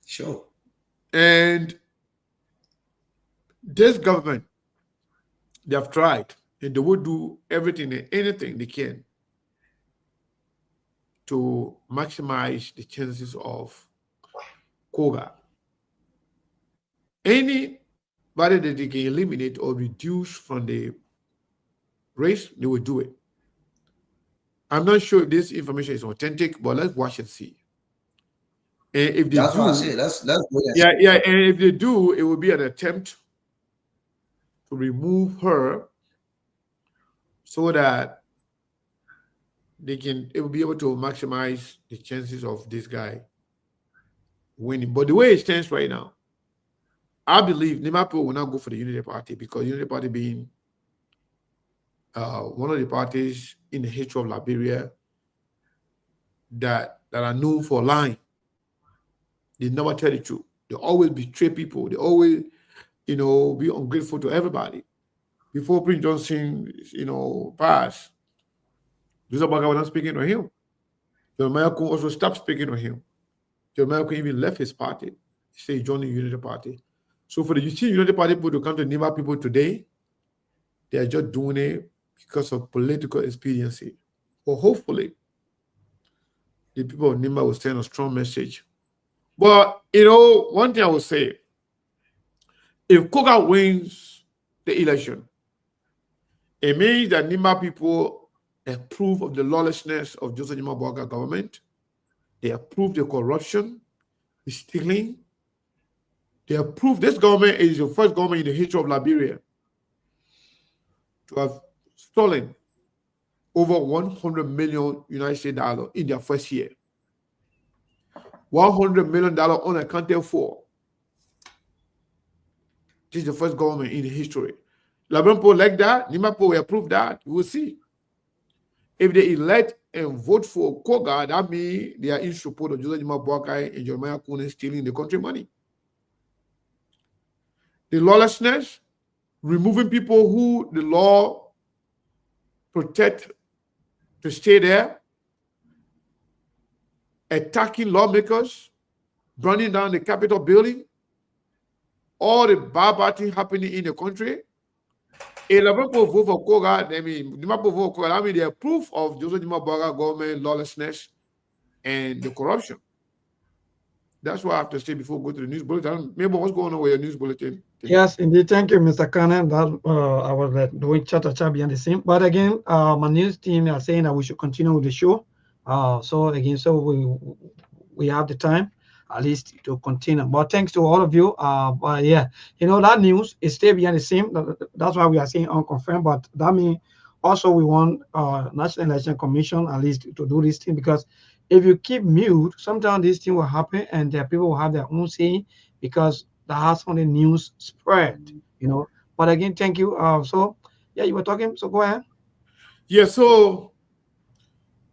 Sure. And this government, they have tried, and they will do everything and anything they can to maximize the chances of Koga. Anybody that they can eliminate or reduce from the race, they will do it. I'm not sure if this information is authentic, but let's watch and see. And if they That's do, what I say. Let's yeah, and if they do, it will be an attempt to remove her so that it will be able to maximize the chances of this guy winning. But the way it stands right now, I believe Nimapo will not go for the Unity Party, because Unity Party being one of the parties in the history of Liberia that are known for lying. They never tell the truth. They always betray people. They always, be ungrateful to everybody. Before Prince Johnson, passed, Joseph Baga was not speaking to him. Jeremiah Kun also stopped speaking to him. Jeremiah Kun even left his party. He said he joined the Unity Party. So for the Unity Party people to come to Nima people today, they are just doing it because of political expediency. But hopefully, the people of Nima will send a strong message. But, one thing I will say, if Koga wins the election, it means that Nima people approve of the lawlessness of Joseph Nima government. They approve the corruption, the stealing. They approve this government is the first government in the history of Liberia to have stolen over $100 million United States dollars in their first year. $100 million unaccounted for. This is the first government in history. Liberian people like that. Nima people will approve that. We will see. If they elect and vote for Koga, that means they are in support of Joseph Nima and Jeremiah Kun stealing the country money. the lawlessness, removing people who the law protect to stay there, attacking lawmakers, burning down the Capitol building, all the bad things happening in the country. I mean, they are proof of Joseph Dimabara government lawlessness and the corruption. That's what I have to say before we go to the news bulletin. Maybe what's going on with your news bulletin? Yes, indeed. Thank you, Mr. Kanan. That I was doing chat behind the scene. But again, my news team are saying that we should continue with the show. So we have the time at least to continue. But thanks to all of you. But yeah, that news is still behind the scene. That's why we are saying unconfirmed. But that means also we want National Election Commission at least to do this thing, because if you keep mute, sometimes this thing will happen and people will have their own say, because that's how the news spread, But again, thank you. So yeah, you were talking, so go ahead. Yeah, so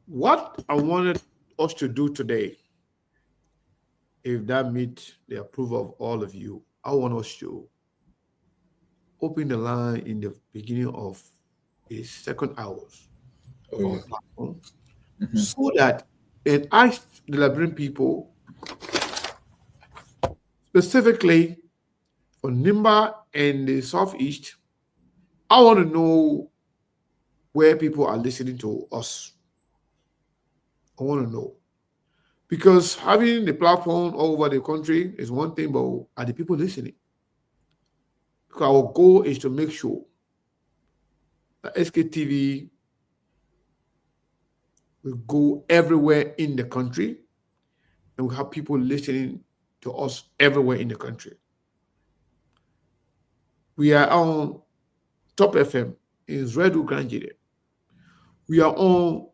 what I wanted us to do today, if that meets the approval of all of you, I want us to open the line in the beginning of the second hours of our platform, so that and ask the Liberian people, specifically for Nimba and the Southeast, I want to know where people are listening to us. I want to know. Because having the platform all over the country is one thing, but are the people listening? Because our goal is to make sure that Sktv will go everywhere in the country, and we have people listening to us everywhere in the country. We are on Top FM in Zredu, Nigeria. We are on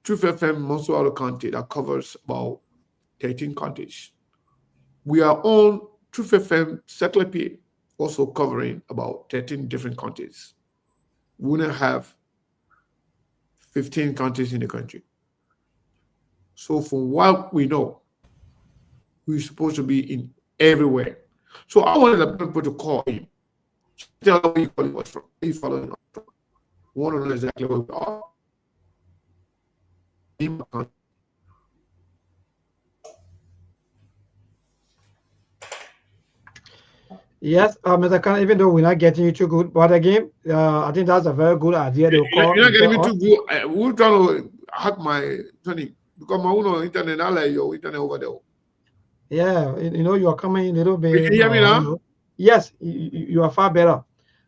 Truth FM, Monsuaro County, that covers about 13 counties. We are on Truth FM, Seklepi, also covering about 13 different counties. We now have 15 counties in the country. So from what we know, we're supposed to be in everywhere. So I wanted the people to call in. Tell where you're calling us from. Where you following us from. We want to know exactly where we are. Yes, Mr. Khan, even though we're not getting you too good, but again, I think that's a very good idea. You're not getting me too good. We're trying to hack my Tony, because my own internet, I like your internet over there. Yeah, you are coming a little bit. Can you hear me now? Yes, you are far better.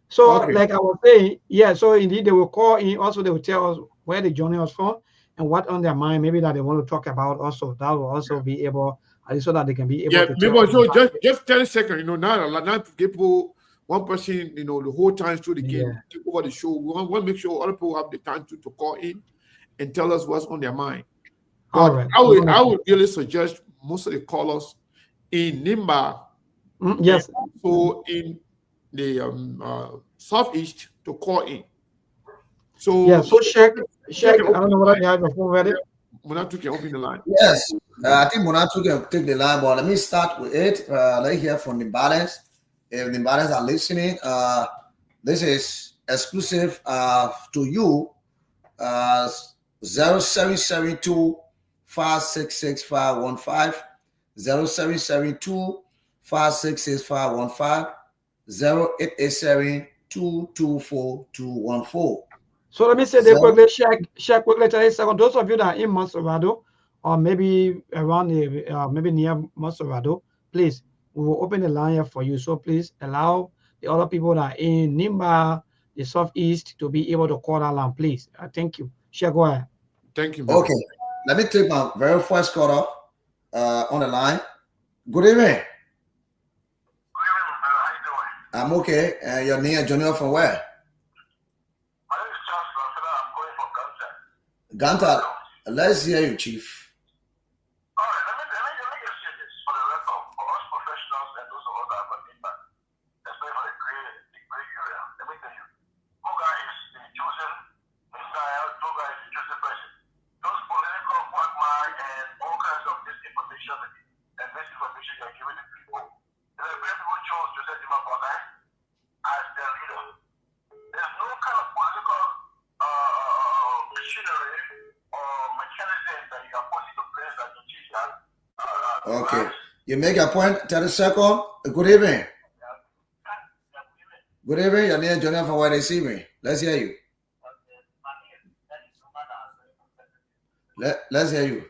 So, like I was saying, yeah, so indeed they will call in. Also, they will tell us where they're joining us from and what on their mind, maybe that they want to talk about. Also, that will also be able, so that they can be able to tell us. So just 10 seconds, now people, one person, the whole time through the game, take over the show. We want to make sure other people have the time to call in and tell us what's on their mind. But I would really suggest most of the callers in Nimba, yes, so in the Southeast to call in. So yeah, so check. I don't know whether you have your phone ready. Monatu can open the line. Yes, I think Monatu can take the line, but let me start with it. Let's hear from the balance. If the balance are listening, this is exclusive to you. 0772 566 515, 0772 566 515, 0887 224 214. So let me say they quickly check quickly 30 seconds. Those of you that are in Monserrado or maybe around the maybe near Monserrado, please, we will open the line here for you. So please allow the other people that are in Nimba, the Southeast, to be able to call that line, please. Thank you. Go ahead. Thank you. Okay, let me take my very first caller on the line. Good evening. I'm okay. Your name, Junior, from where? Ganta, let's hear you, Chief. All right, let me just say this for the record, for us professionals and those of us that have an impact, especially for the gray area. Let me tell you, Toga is the chosen Messiah, Toga is the chosen person. Those political quagmire and all kinds of disinformation and misinformation you're giving the people. The Liberian people chose Joseph Dimabara Okay. You make a point, 30 seconds. Good evening. Good evening. Your name is Johnny from where they see me. Let's hear you. Let's hear you.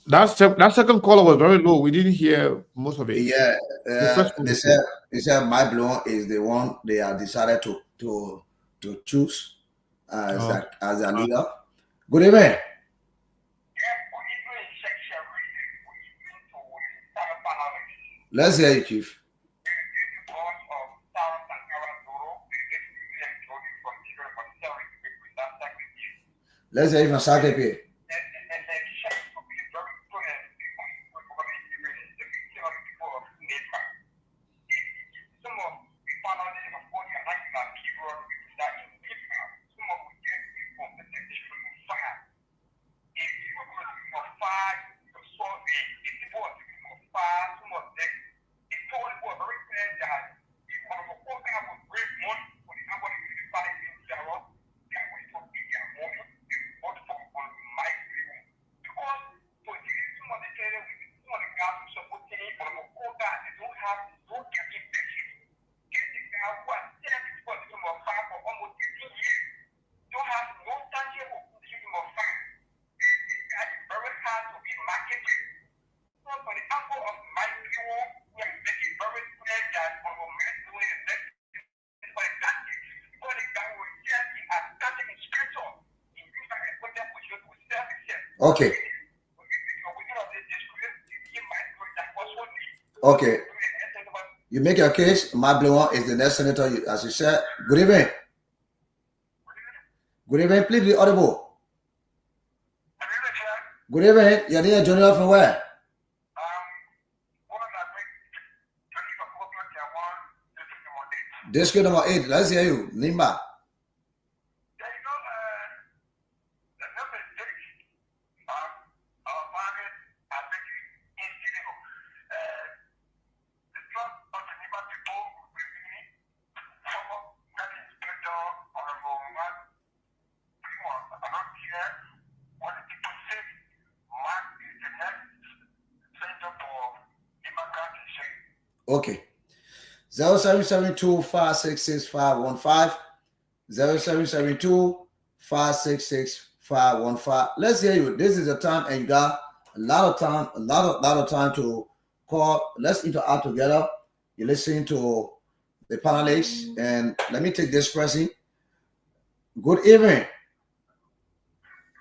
That second caller was very low. We didn't hear most of it. Yeah, The they said my blown is the one they have decided to choose as a leader. Good evening. Let's hear you, Chief. Let's hear you from Sktv. Okay. Okay. You make your case. My Blunt is the next senator, as you said. Good evening. Good evening. Please be audible. Good evening. Your name is Johnny from where? District number 8. Let's hear you. Nimba. Okay. 0772-566-515. 0772-566-515. Let's hear you. This is the time, and you got a lot of time, a lot of time to call. Let's interact together. You listen to the panelists, and let me take this person. Good evening.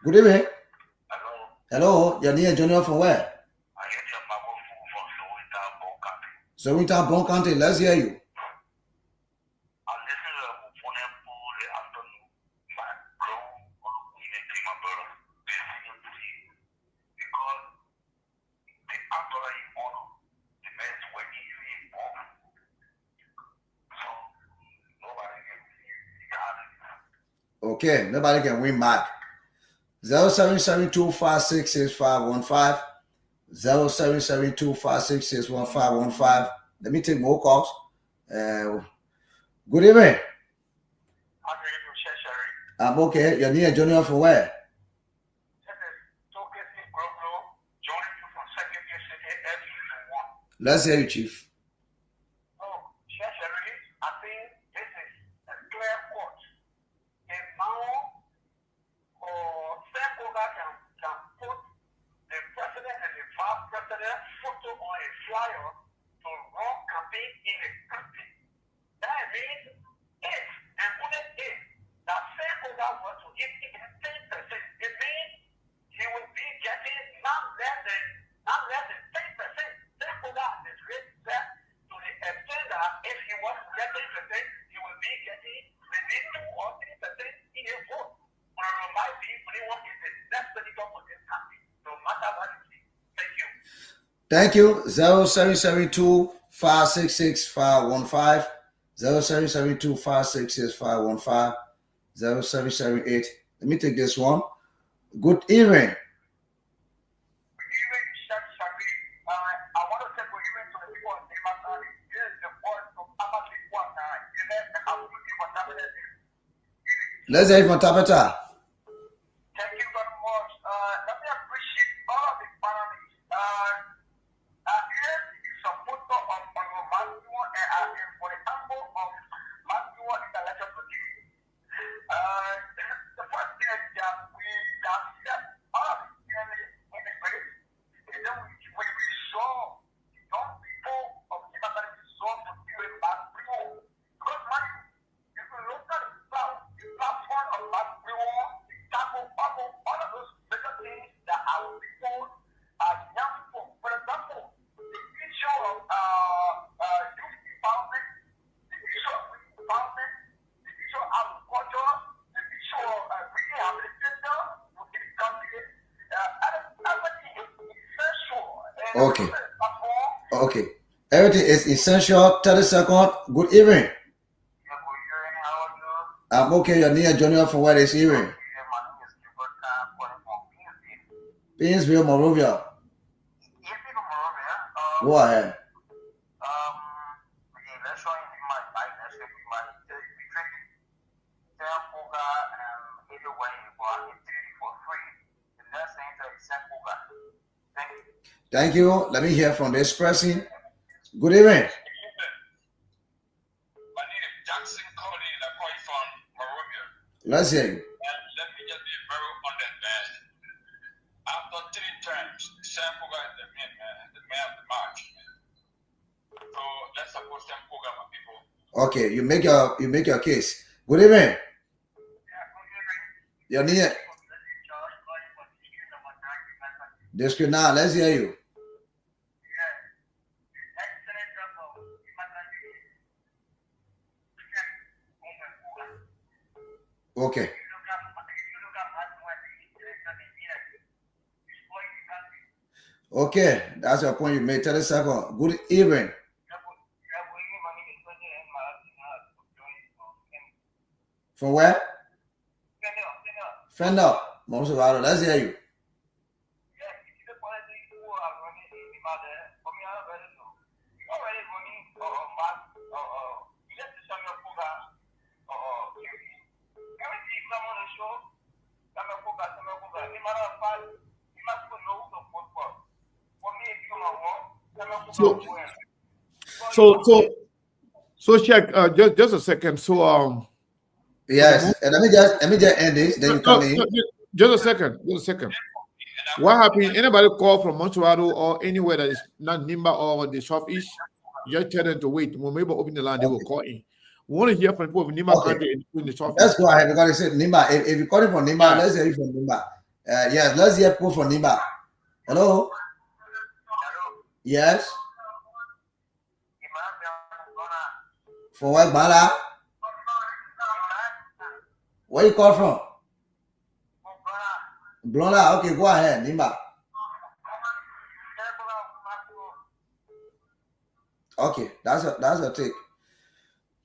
Good evening. Hello. Your name is Junior from where? So we talk Bon County. Let's hear you. Okay, nobody can win back. 0772-566-515. 0772-566-1515. Let me take more calls. Good evening. I'm okay. Your name is Junior from where? Let's hear you, Chief. Thank you. 0772-566-515. 0772-566-515. 0778. Let me take this one. Good evening. Let's hear it from Tapeta. Thank you very much. Let me appreciate all of the families. Here is a photo of Matthew and for the angle of Matthew in the letter to you. The first thing is that we have set all of the in the place. And then we saw young people of the Matthew saw to do it back before. Because if you look at the platform of Matthew, all of those better things that our people are young people. For example, the issue of youth empowerment, the issue of empowerment, the issue of agriculture, the issue of rehabilitation will be considered. Everything is essential. Okay. Okay. Everything is essential. 30 seconds. Good evening. I'm okay. You're near Junior for what this evening. Painesville, Morovia. Go ahead. Thank you. Let me hear from this person. Good evening. Let's hear you. And let me just be very honest, man. After 3 terms, Sampuga is the man of the march. So let's support Sampuga, my people. Okay, you make your case. Good evening. You're near. District now, let's hear you. Okay. Okay, that's your point you made. 30 seconds. Good evening. From where? Fender. Monserrado, let's hear you. So check. Just a second. So yes, and let me just end this. Then you come in. Just a second. What happened? Anybody call from Montreal or anywhere that is not Nimba or the Southeast? Just tell them to wait. When we open the line, they will call in. We want to hear from people of Nimba country in the Southeast. Let's go ahead because they said Nimba. If you're calling from Nimba, let's hear you from Nimba. Yes, let's hear people from Nimba. Hello. Yes. For what, Bala? Where you call from? Blonda. Okay, go ahead, Nimba. Okay, that's a take.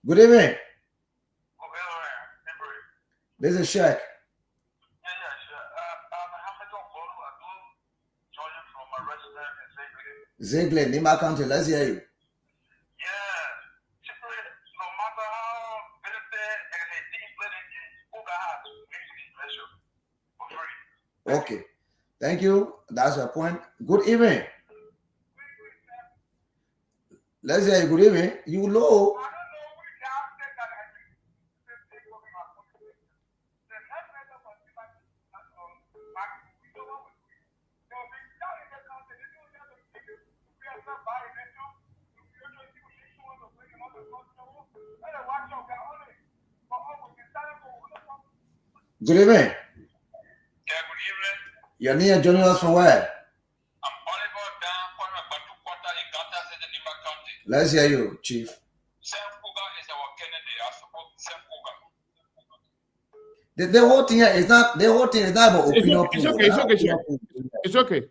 Good evening. This is Shaq. Ziegler, Nimba County, let's hear you. Okay, thank you. That's your point. Good evening. Let's say good evening. You know. Good evening. You're near joining us from where? I'm Oliver down from Batukwata in Gata City, Nimba County. Let's hear you, Chief. Sampuga is our Kennedy. I support Sampuga. The whole thing is not about opinion. It's okay.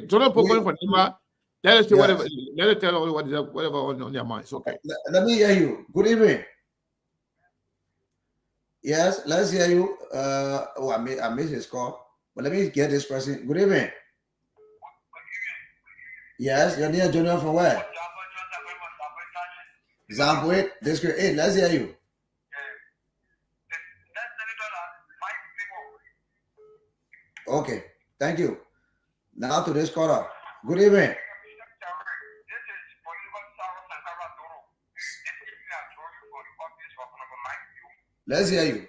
Don't put for Nimba. Let us say Yes. whatever. Let us tell whatever on their minds. Okay. Let me hear you. Good evening. Yes, let's hear you. I missed his call, but let me get this person. Good evening. Yes, you're near Junior from where? Zambwe, District 8. Let's hear you. Okay, thank you. Now to this caller. Good evening. Let's hear you.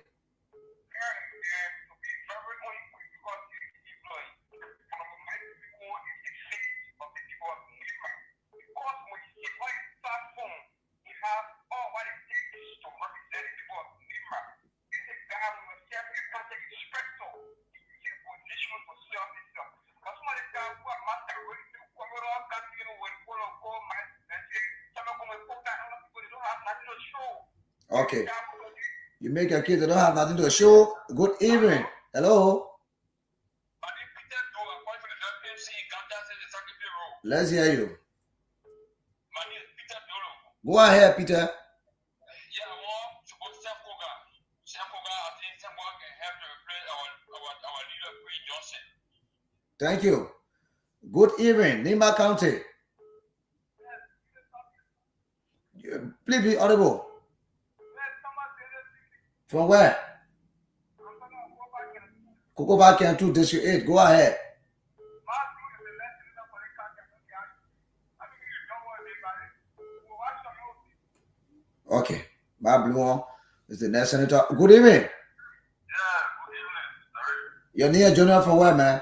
Okay. You make your kids that don't have nothing to show. Good evening. Hello. Let's hear you. Go ahead, Peter. Thank you. Good evening, Nimba County. Please be audible. From where? Kokoba Cantu District 8. Go ahead. Okay. Babylon is the next senator. Good evening. Yeah, good evening. You're near Junior from where, man?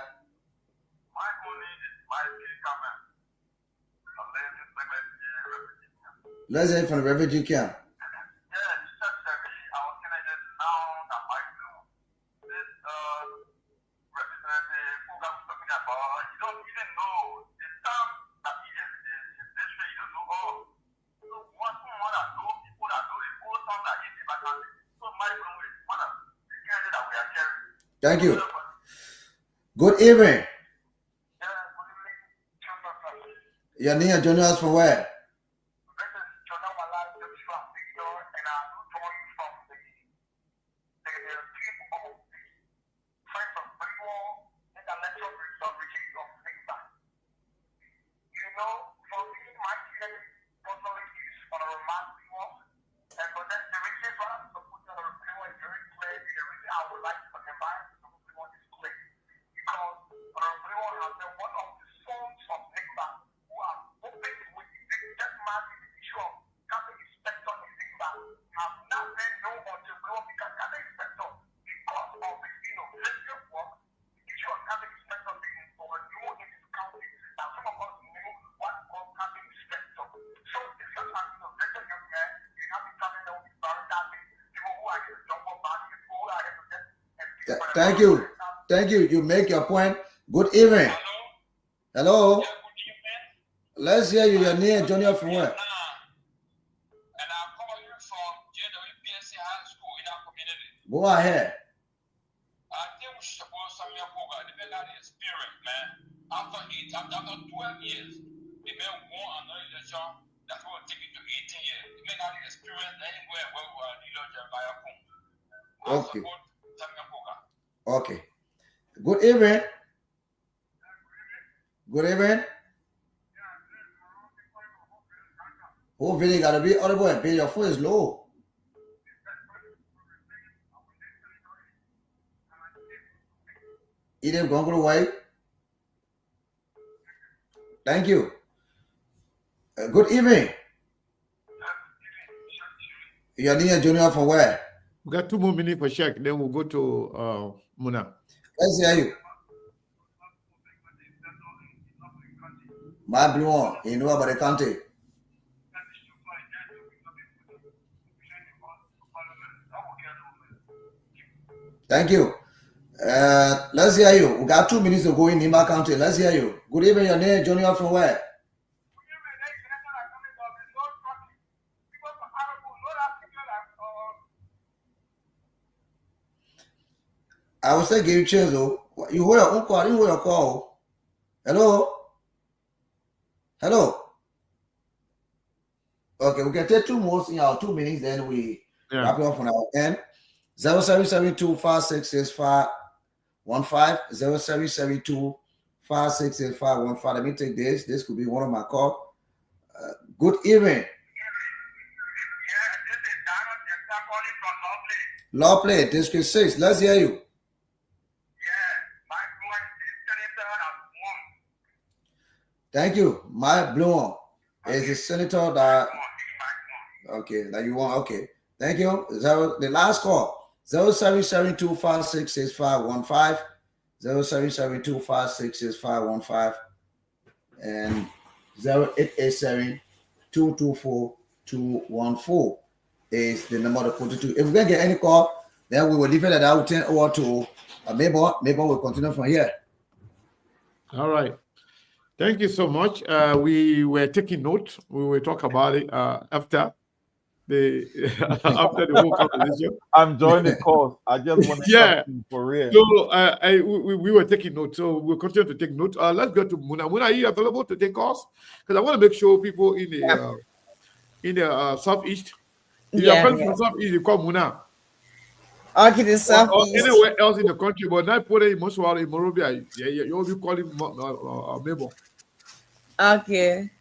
Let's hear from the refugee camp. Thank you. Good evening. You're near Juniors from where? Thank you. Thank you. You make your point. Good evening. Hello. Yeah, good evening. Let's hear you. You're near Junior from where? And I'm calling you from JWPSC High School in our community. Go ahead. I think we should support some of your program. The better experience, man. After 12 years, the men won another election that will take it to 18 years. The men have experience anywhere where we are leader by a phone. Okay. Okay. Good evening. Good evening. Oh, really gotta be audible and your phone is low. Edith Gongro White. Thank you. Good evening. You're near Junior from where? We got 2 more minutes for check, then we'll go to Muna. Let's hear you. My blue one, you know about the country. Thank you. Let's hear you. We got 2 minutes to go in Nimba County. Let's hear you. Good evening, your name, Junior from where? I will say give you chance though. You hold your own call, I didn't hold your call. Hello? Hello. Okay, we can take two more in our 2 minutes, then we wrap it up on our end. 0772566515, 0772566515. Let me take this. This could be one of my calls. Good evening. Law Play, District 6. Let's hear you. Thank you. My blue one is the senator that. Okay, that you want. Okay, thank you. The last call 0772566515, 0772566515, and 0887-224-214 is the number to put it to. If we can get any call, then we will leave it at that. We'll turn over to Maybe we'll continue from here. All right. Thank you so much. We were taking notes. We will talk about it after the whole conversation. I'm joining the call. I just want to for real. So we were taking notes. So we'll continue to take notes. Let's go to Muna. Muna, are you available to take calls? Because I want to make sure people in the southeast. If you're from southeast, you call Muna. Okay, the southeast. Or anywhere else in the country, but not put it in Moswara, in Monrovia. You'll be calling Mabel. Okay.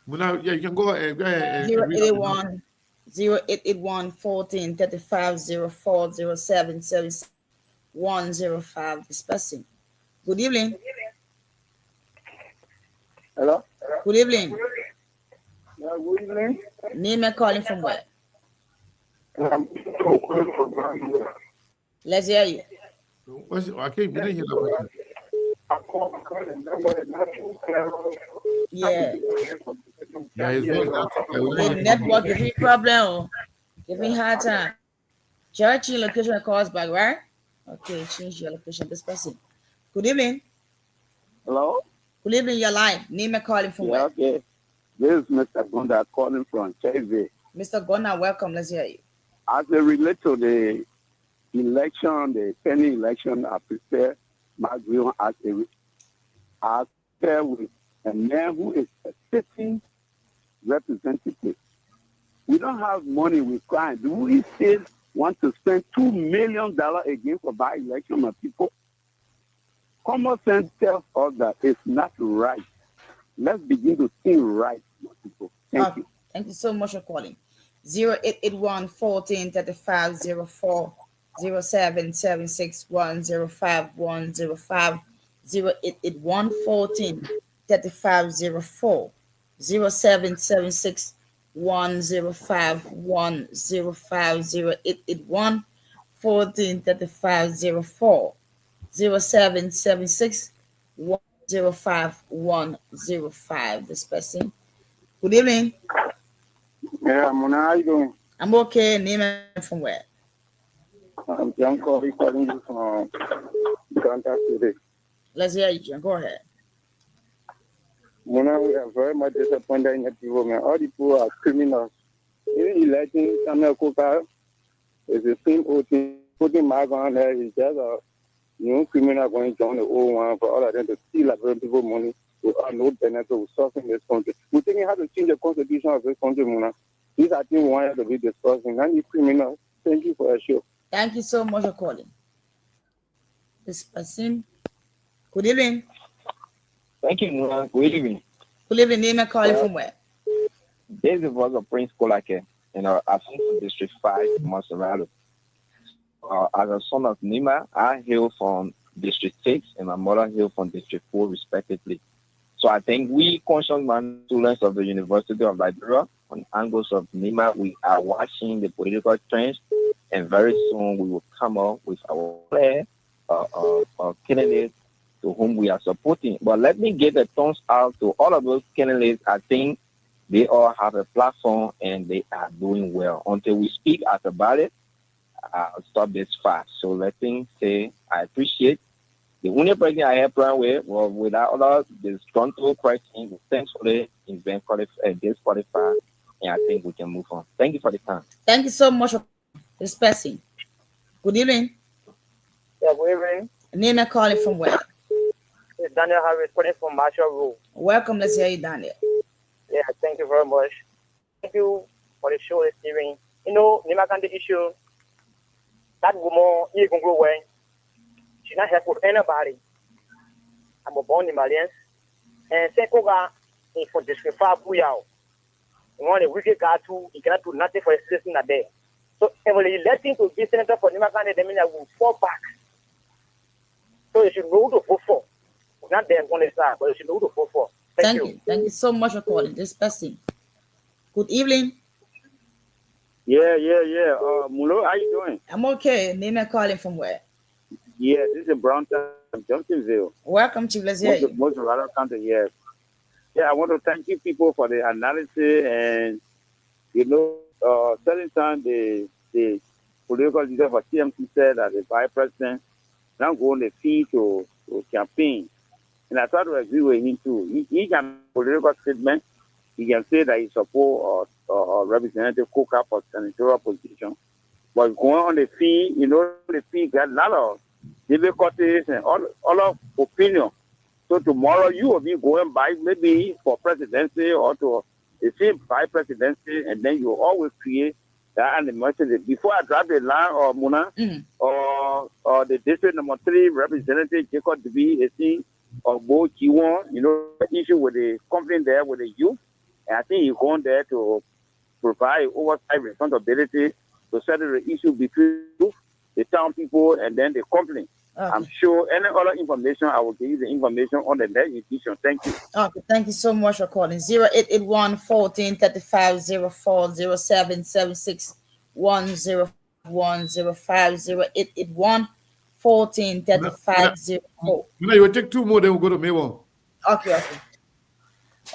Muna, you can go ahead. 0881 14 35 04 07 76 105. Dispersing. Good evening. Hello. Good evening. Yeah, good evening. Name and calling from where? Let's hear you. I can't hear that. Yeah. The network giving problem. Giving hard time. Church location calls back, right? Okay, change your location. This person. Good evening. Hello. Good evening. You're live. Name and calling from where? Okay. This is Mr. Gonda calling from Sktv. Mr. Gonda, welcome. Let's hear you. As it relates to the election, the pending election, I prepare my view as pair with a man who is a sitting representative. We don't have money with crime. Do we still want to spend $2 million again for by-election of people? Common sense tells us that it's not right. Let's begin to think right, people. Thank you. Thank you so much for calling. 0881 14 35 04 07 76 105 105 0881 14 35 04 07 76 105 105 0881 14 35 04 07 76 105 105. This person. Good evening. Yeah, Mona, how you doing? I'm okay. Name and from where? I'm John Corey calling you from Contact today. Let's hear you, John. Go ahead. Mona, we are very much disappointed in the people, man. All the people are criminals. Even electing Samuel Coker is the same old thing. Putting Mark on there is just a new criminal going to join the old one for all of them to steal like people money without no benefit of solving this country. We think we have to change the constitution of this country, Mona. These are things we wanted to be discussing. And you criminals, thank you for your show. Thank you so much for calling. This person. Good evening. Thank you, Mona. Good evening. Good evening. Name and calling from where? This is the voice of Prince Kolake in our Asunción District 5, Monserrado. As a son of Nima, I hail from District 6 and my mother hail from District 4, respectively. So I think we conscious students of the University of Liberia, on angles of Nima, we are watching the political trends, and very soon we will come up with our clear candidates to whom we are supporting. But let me give a thumbs out to all of those candidates. I think they all have a platform and they are doing well. Until we speak out about it, I'll stop this fast. So let me say I appreciate the only person I have plan with was without other this control question. Thankfully, it's been disqualified, and I think we can move on. Thank you for the time. Thank you so much for this person. Good evening. Yeah, good evening. Name and calling from where? is Daniel Harris calling from Marshall Road. Welcome. Let's hear you, Daniel. Yeah, thank you very much. Thank you for the show this evening. You know, Nimakande issue, that woman, he can go away. She's not helpful for anybody. I'm a born in Malians. And Sekoga, if for disqualify Buyao, you want a wicked guy too, he cannot do nothing for his system that day. So, if we electing to be senator for Nimakande, they mean that will fall back. So, you should know to vote for. Not them on the side, but you should know to vote for. Thank you. Thank you so much for calling this person. Good evening. Yeah. Mulo, how you doing? I'm okay. Name and calling from where? Yeah, this is Browntown, Johnsonville. Welcome, Chief. Let's hear you. Most of our country, yes. Yeah, I want to thank you people for the analysis and, certain time the political leader for TMC said that the vice president now go on the field to campaign. And I try to agree with him too. He can political statement. He can say that he support or Representative Coker for senatorial position. But going on the field, the field got a lot of difficulties and all of opinion. So tomorrow you will be going by maybe for presidency or to the same vice presidency, and then you always create that animosity. Before I drop the line or Muna or the district number 3 representative Jacob to be a thing of both G1, issue with the company there with the youth. And I think he's going there to provide oversight responsibility to settle the issue between the town people and then the company. Okay. I'm sure any other information, I will give you the information on the next edition. Thank you. Okay, thank you so much for calling. 0881 14 35 04 07 76 101 05 0881 14 35 04. You will take 2 more, then we'll go to May 1. Okay,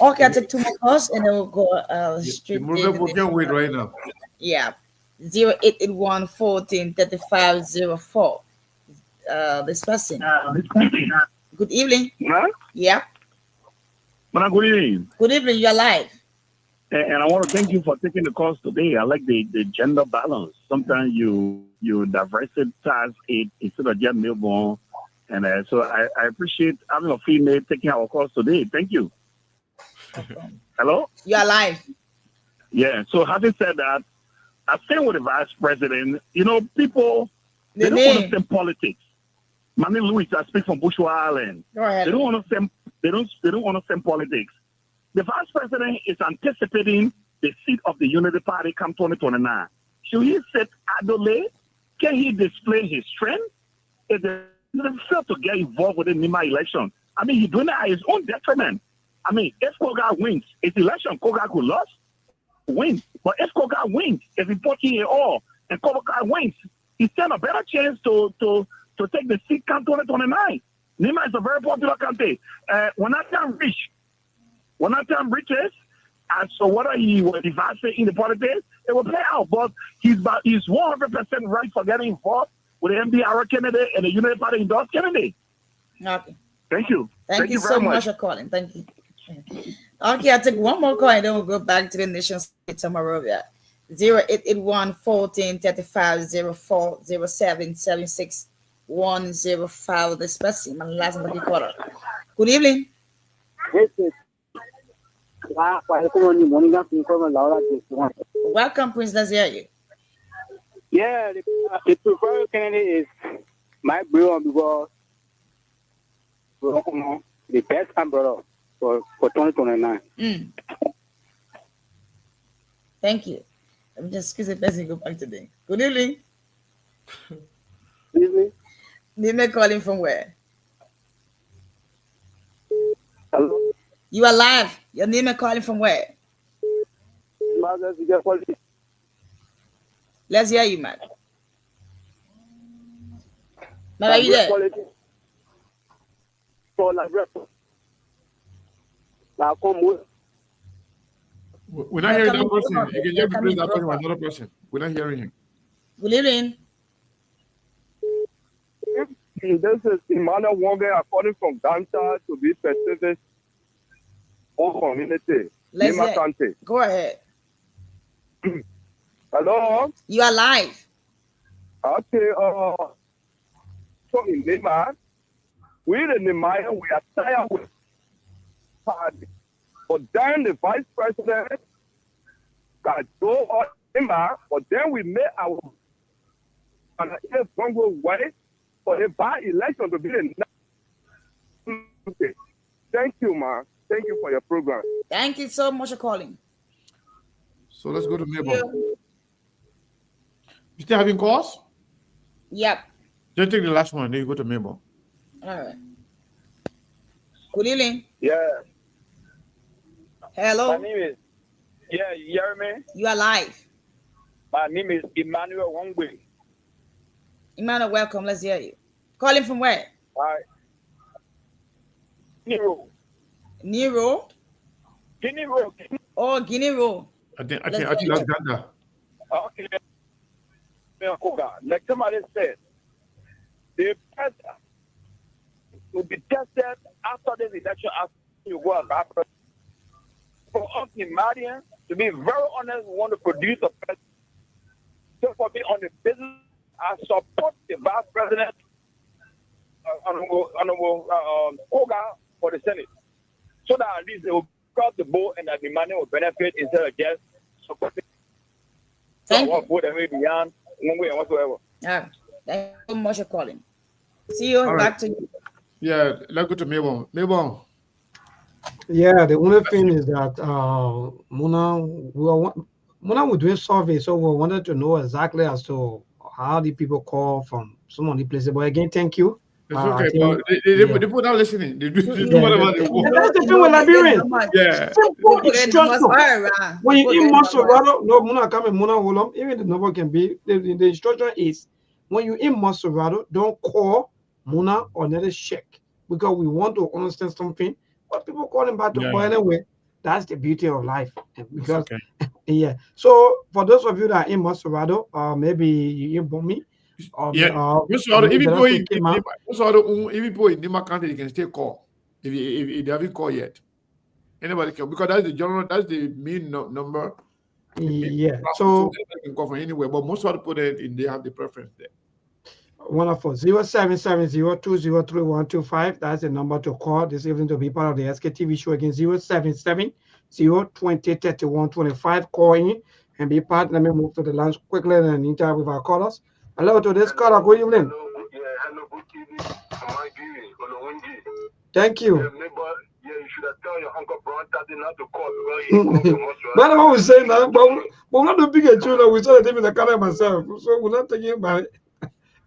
I'll take 2 more calls and then we'll go straight. We can't wait right now. Yeah. 0881 14 35 04. This person. Good evening. Huh? Yeah. Good evening. Good evening. You're live. And I want to thank you for taking the calls today. I like the gender balance. Sometimes you diversify it instead of just male born. And so I appreciate having a female taking our calls today. Thank you. Hello? You're live. Yeah. So having said that, I stand with the vice president. People, they don't understand politics. My name is Louis. I speak from Bushwa Island. Go ahead. They don't understand. They don't understand politics. The vice president is anticipating the seat of the Unity Party come 2029. Should he sit idly? Can he display his strength? If they fail to get involved with the Nima election, he's doing it at his own detriment. If Koga wins, it's election. Koga could lose, win. But if Koga wins, if he put in all and Koga wins, he stands a better chance to take the seat come 2029. Nima is a very popular country. When that time reaches, and so whether he was divided in the politics, it will play out. But he's 100% right for getting involved with the MDR candidate and the Unity Party endorsed candidate. Okay. Thank you. Thank you so much for calling. Thank you. Okay, I'll take one more call and then we'll go back to the nation state tomorrow. 0881 14 35 04 07 76 105. This person, my last number caller. Good evening. Welcome, Prince. Let's hear you. Yeah, the preferred candidate is my brother because the best umbrella for 2029. Thank you. Let me just excuse the person go back today. Good evening. Good evening. Name calling from where? Hello. You are live. Your name and calling from where? Let's hear you, man. Are you there? We're not hearing that person. You can just replace that person with another person. We're not hearing him. Good evening. This is Emmanuel Wonga according from downtown to be specific on community. Go ahead. Hello? You are live. Okay, so in Lima, We the Nehemiah, we are tired with party. But then the vice president got go on Nimba, but then we made our way for the by-election to be the next. Thank you, man. Thank you for your program. Thank you so much for calling. So let's go to Mabel. You still having calls? Yep. Just take the last one, then you go to Mabel. All right. Good evening. Yeah. Hello. My name is, you hear me? You are live. My name is Emmanuel Wongwe. Emmanuel, welcome. Let's hear you. Calling from where? Hi. Nero. Nero? Guinea Road. Oh, Guinea Road. I think that's Uganda. Okay. Like somebody said, the president will be tested after this election after you go and after. For us in Madian, to be very honest, we want to produce a president. So for me on the business, I support the vice president, Honorable Koga, for the Senate. So that at least they will cross the boat and that the money will benefit instead of just supporting. Thank you. Vote away beyond one way and whatsoever. Yeah. Thank you so much for calling. See you. All Back right. to you. Yeah, let's go to Mabel. Mabel. Yeah, the only thing is that Muna we're doing survey, so we wanted to know exactly as to how the people call from some of the places. But again, thank you. It's okay, but they put out listening. They do whatever they want. That's the thing with Liberians. Yeah. Simple instruction. When you in Maserado, no, Muna come and Muna Wolam, even the number can be the instruction is when you in Maserado, don't call Muna or let us check because we want to understand something. But people call him back to call anyway. That's the beauty of life. Because yeah. So for those of you that are in Maserado, maybe you in me. Even people in Nima County, they can still call if they haven't called yet. Anybody can, because that's the main number. Yeah. So they can call from anywhere, but most of the people they have the preference there. Wonderful. 0770203125. That's the number to call this evening to be part of the Sktv show again. 0770203125. Call in and be part. Let me move to the lunch quickly and interact with our callers. Hello to this caller. Good evening. Hello, good evening. Thank you. You should have told your uncle Brown not to call. That's what we're saying now, but we're not the bigger children. We started taking the car myself, so we're not taking it by.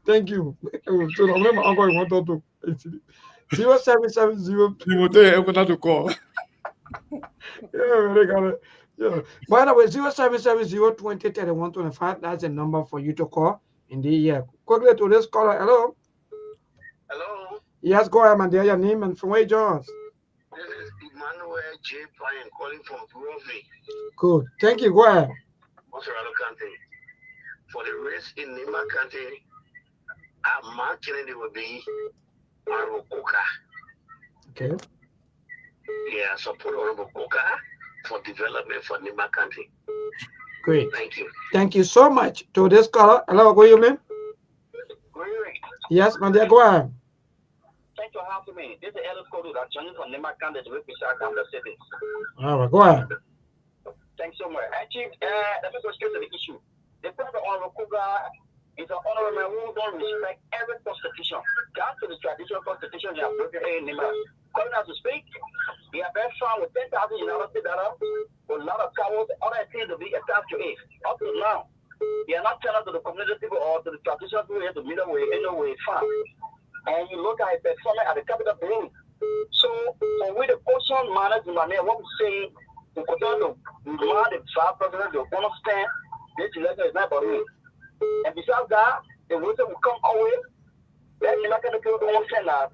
Thank you. So I'm my uncle want to 0770. You will tell not to call. Yeah. By the way, 0770203125. That's the number for you to call. Indeed, yeah. Quickly to this caller. Hello. Hello. Yes, go ahead, man. Dear, your name and from where you join us. This is Emmanuel J. Pine calling from Burovi. Good. Thank you. Go ahead. Maserado County. For the race in Nima County, our man Kennedy will be Honorable Koka. Okay. Yeah, support Honorable Koka for development for Nima County. Great. Thank you. Thank you so much to this caller. Hello, good evening. Yes, man. Dear, go ahead. Thank you for having me. This is Ellis Kodu that joining from Nima County to represent the city. All right, go ahead. Thanks so much. Actually, let me go straight to the issue. The President Honorable Kuga is an honorable man who don't respect every constitution. Down to the traditional constitution they have broken in Nima. Calling us to speak, he have been found with 10,000 United States dollars, with a lot of cows, other things to be attached to it. Up to now, they are not telling to the community people or to the traditional people here to meet away, anyway, fun. And you look at it performing at the capital building. So, with the question management, what we say, we continue to demand the vice president to understand this election is not about me. And besides that, the wisdom will come our way. That's not going to people don't understand that.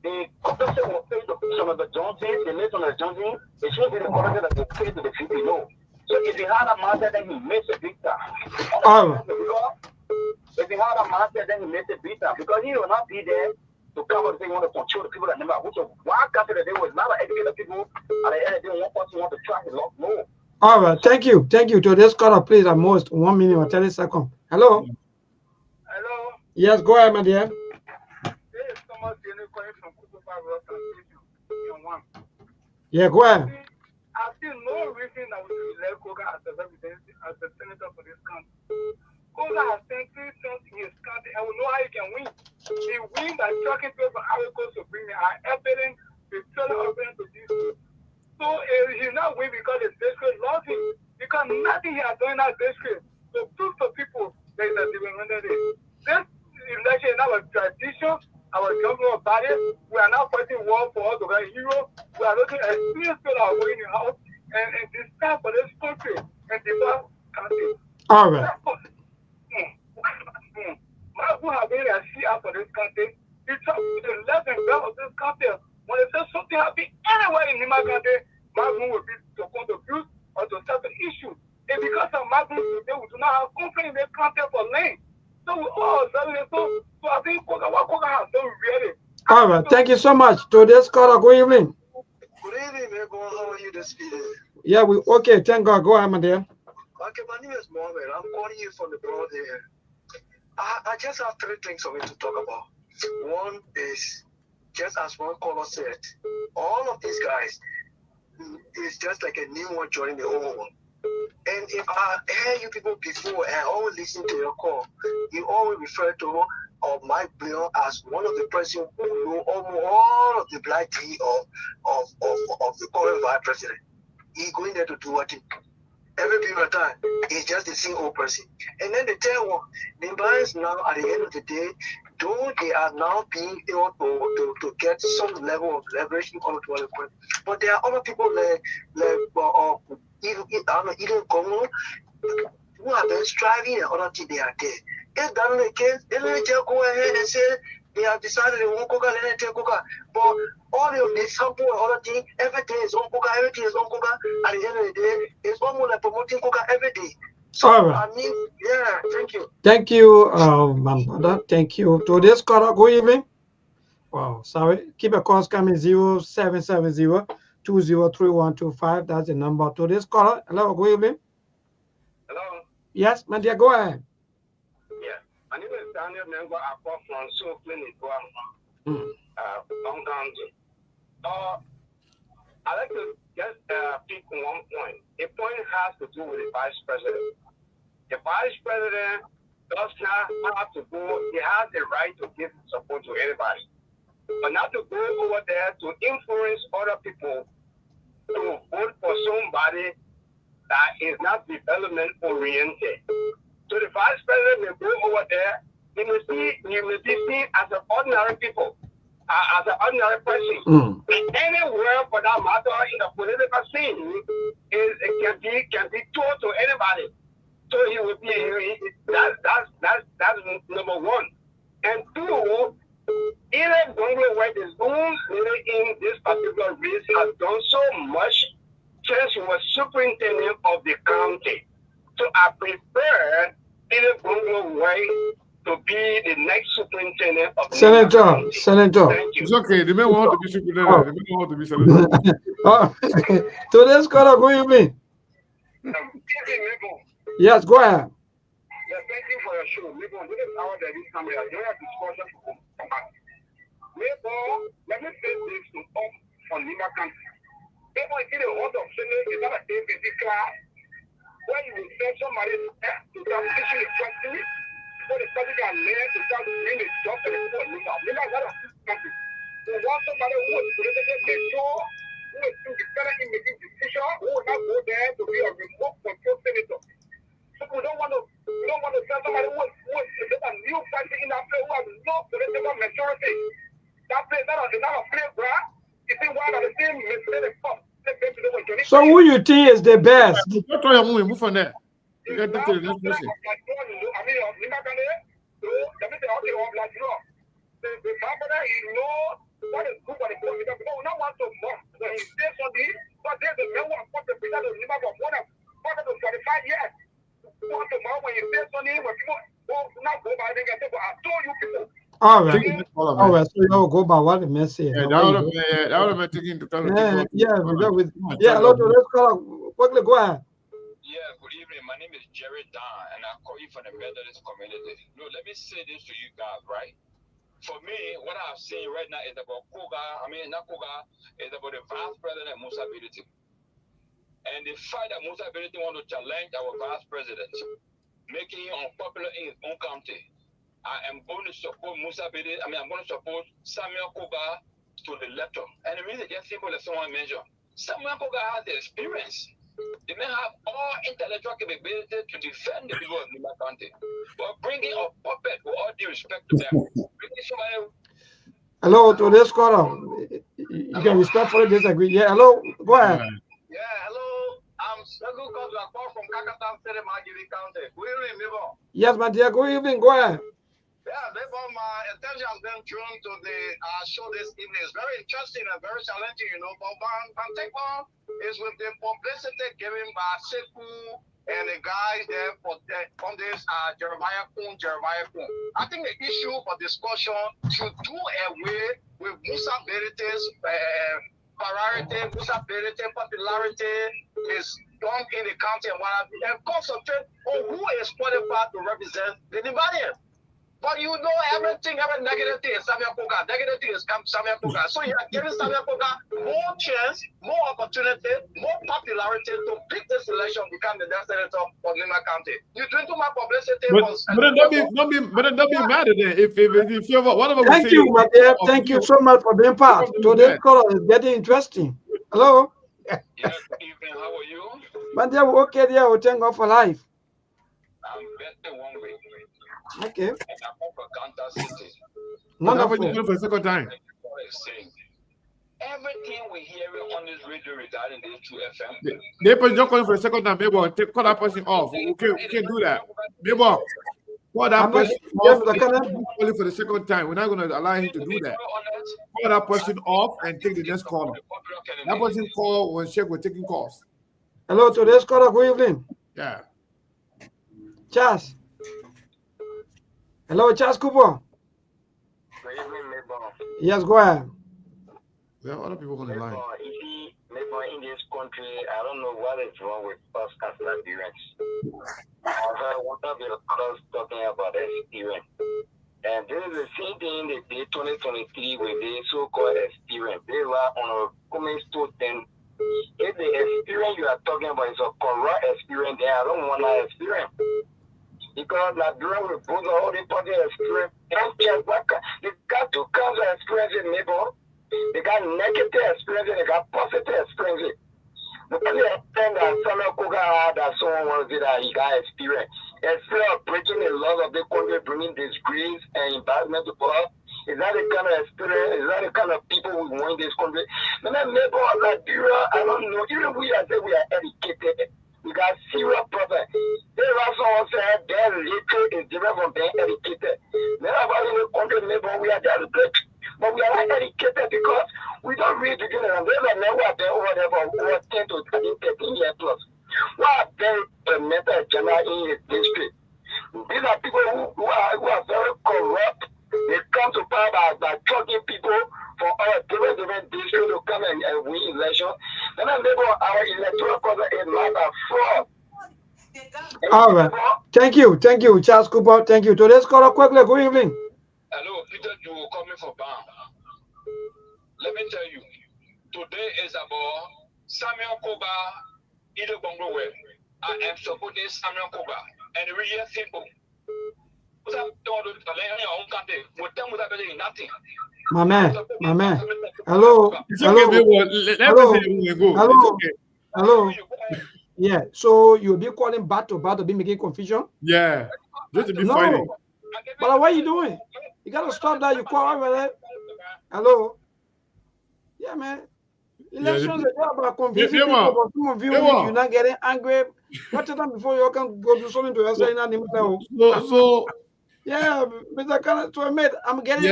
The compensation will pay to some of the Johnson, the list on the Johnson, it should be the compensation that will pay to the people no. So if he had a master, then he makes a victor. If he had a master, then he makes a victor. Because he will not be there to come and say he want to control the people that never. Which is why country that there was not educated people, and the end of the day, one person want to try to lock no. All right, thank you. Thank you. To this caller, please, at most 1 minute or 30 seconds. Hello. Hello. Yes, go ahead, my dear. This is Yeah, go ahead. I see no reason that we should elect Koga as a representative, as a senator for this country. Koga has simply sent his country, and we know how he can win. He wins by talking to us how it goes to bring me our evidence, the fellow evidence to this. So he's not win because the district loves him. Because nothing he has done in that district. So prove to people there is a development. This election is now a tradition. Our government body, we are now fighting war for us to get hero. We are looking at serious people are going in the house and this time for this country and the country. All right. Who have been a CR for this country? He talks to the left and right of this country. When they say something happen anywhere in my country, Magnum will be to contribute or to settle issues. And because of Magnum today, we do not have confidence in this country for land. So we all so I think what Koga has done really. All right. Thank you so much. Today's caller, good evening. Good evening, Mego. How are you this evening? Yeah, we okay. Thank God. Go ahead, my dear. Okay, my name is Mohammed. I'm calling you from the broad here. I just have three things for me to talk about. One is, just as one caller said, all of these guys is just like a new one joining the old one. And if I hear you people before and I always listen to your call, you always refer to Mike Brown as one of the presidents who know almost all of the black tea of the current vice president. He's going there to do what every period of time. He's just the same old person. And then the third one, the Lions now at the end of the day, though they are now being able to get some level of leverage in order to point. But there are other people even Congo who have been striving and other things they are there. If that's the case, they let just go ahead and say they have decided they won't coca, let it take coca. But all of this sample and other things, everything is on coca, everything is on coca. At the end of the day, it's almost like promoting coca every day. So all right. I mean, yeah, thank you. Thank you, my brother. Thank you. Today's caller, good evening. Wow, sorry. Keep a calls coming 0770-203125. That's the number. Today's caller. Hello, good evening. Hello. Yes, my dear, go ahead. Yeah, my name is Daniel Mengo. I come from So Clinic, Long County. I'd like to just pick one point. The point has to do with the vice president. The vice president does not have to go, he has the right to give support to anybody. But not to go over there to influence other people to vote for somebody that is not development oriented. So the vice president may go over there, he may be seen as an ordinary people, as an ordinary person. Anywhere for that matter in the political scene can be told to anybody. So he would be that's number one. And two, either Bongo White is doing in this particular race has done so much since he was superintendent of the county. So I prefer either Bongo White to be the next superintendent of the county. Senator. Thank you. It's okay. The man want to be superintendent. The man want to be senator. Today's caller, good evening. Yes, go ahead. Yeah, thank you for your show. Maybe on this hour that is coming, I don't have discussion to come back. Maybe, let me say this to all on Lima country. Maybe I get a hold of Senate, is not a ABC class, where you will send somebody to start teaching the country, so the country can learn to start doing the job for the people of Lima. Lima is not a country. We want somebody who is politically mature, who is independent in making decisions, who will not go there to be a remote control senator. So we don't want to send somebody who is a new party in that place who has no political maturity. That place that is not a playground. You see why the same mistake comes. So who you think is the best? Don't try to move from there. You got to the next person. The father, he knows what is good for the people. We don't want to mock. When he says something, but there's a member of the people that remember for more than 45 years. Want to mock when you say something, when people not go by, they can say, but I told you people. All right. All right. So you know, go by what the message. Yeah, that would have taken into account. Yeah, hello, let's call. Quickly, go ahead. Yeah, good evening. My name is Jerry Don, and I call you from the Methodist community. Look, let me say this to you guys, right? for me, what I've seen right now is about not Koga, is about the Vice President Musa Bility. And the fact that Musa Bility want to challenge our Vice President, making him unpopular in his own county. I am going to support Musa Bility. I'm going to support Samuel Koga to the letter. And the reason is just simple as someone mentioned. Samuel Koga has the experience. They may have all intellectual capability to defend the people of Nima County. But bringing a puppet, with all due respect to them, bringing somebody. Hello, to this caller. You can respectfully disagree. Yeah, hello. Go ahead. Yeah, hello. I'm Segu Kozwa from Kakatan City, Magiri County. Good evening, neighbor. Yes, my dear. Good evening. Go ahead. Yeah, neighbor, my attention has been drawn to the show this evening. It's very interesting and very challenging, you know. But one take one is with the publicity given by Seku and the guys there from this Jeremiah Kun. I think the issue for discussion should do away with Musa Bility's popularity is strong in the county and concentrate on who is qualified to represent the Libanians. But you know every negative thing is Samuel Koga. Negative thing is Samuel Koga. So you are giving Samuel Koga more chance, more opportunity, more popularity to pick this election, become the next senator of Nima County. You doing too much publicity. But don't be mad at it. If you whatever. Thank you, my dear. Thank you so much for being part. Today's call is getting interesting. Hello. Yes, good evening. How are you? My dear, okay, dear. We'll thank God for life. I'm better one week. Okay. And I'm from Kansas City. Wonderful. For the second time. Everything we hear on this radio regarding these two FM. They put your calling for the second time, maybe call that person off. We can't do that. Maybe call that person off. Calling for the second time. We're not going to allow him to do that. Call that person off and take the next caller. That person call when Sheikh was taking calls. Hello, today's caller. Good evening. Yeah. Charles. Hello, Charles Cooper. Good evening, neighbor. Yes, go ahead. There are other people on the line. Neighbor, in this country, I don't know what is wrong with us as Nigerians. I've heard one of the others talking about experience. And this is the same thing they did 2023 with the so-called experience. They were on a comments to them. If the experience you are talking about is a corrupt experience, then I don't want that experience. Because Nigeria will put all the positive experience. They got two kinds of experiences, neighbor. They got negative experience and they got positive experience. The only thing that Samuel Koga had that someone was that he got experience. Experience of breaking the laws of the country, bringing disgrace and embarrassment to us. Is that the kind of experience? Is that the kind of people we want in this country? But then neighbor of Nigeria, I don't know. Even we are saying we are educated. We got serious problems. There are someone said their literature is different from being educated. Many of us in the country, neighbor, we are educated. But we are not educated because we don't read together. And there's a level of over there for over 10 to 13 years plus. We are very mental general in his district. These are people who are very corrupt. They come to power by trucking people for our different districts to come and win election. And then our electoral process is not a fraud. All right. Thank you, Charles Cooper. Thank you. Today's caller quickly. Good evening. Hello, Peter. You will call me for BAM. Let me tell you, today is about Samuel Koga, Ido Bonglowe. I am supporting Samuel Koga, and it's really simple. My man. Hello. Yeah. So you'll be calling back to be making confusion. Yeah. Just to be fighting. But what are you doing? You gotta stop that. You call over there. Hello. Yeah, man. Elections are about convincing people, but some of you, you're not getting angry. What time before you can go do something to us? So yeah, Mr. I'm getting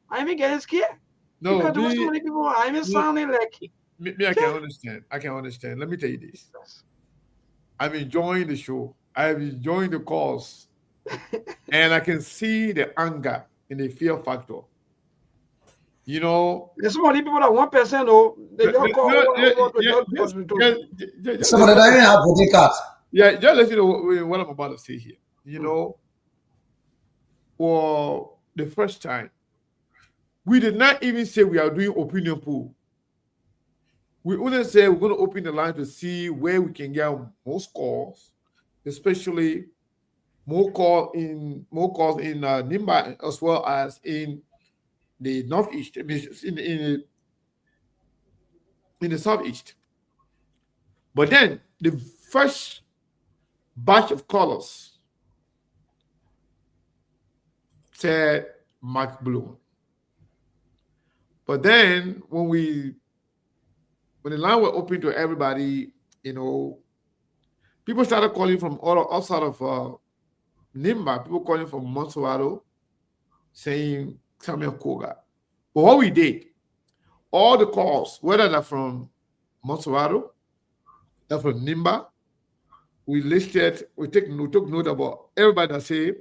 I'm even getting scared. No, because there were so many people. I'm even sounding like I can understand. Let me tell you this. I'm enjoying the show. I'm enjoying the calls. And I can see the anger and the fear factor. You know, there's so many people that 1%, oh, they don't call some of them don't even have voting cards. Yeah, just let you know what I'm about to say here. You know, for the first time, We did not even say we are doing opinion poll. We only say we're going to open the line to see where we can get most calls, especially more calls in Nimba as well as in the northeast, in the southeast. But then the first batch of callers said Mark Bloom. But then when the line was open to everybody, people started calling from all outside of Nimba, people calling from Montserrat, saying Samuel Koga. But what we did, all the calls, whether they're from Montserrat, they're from Nimba, we took note about everybody that say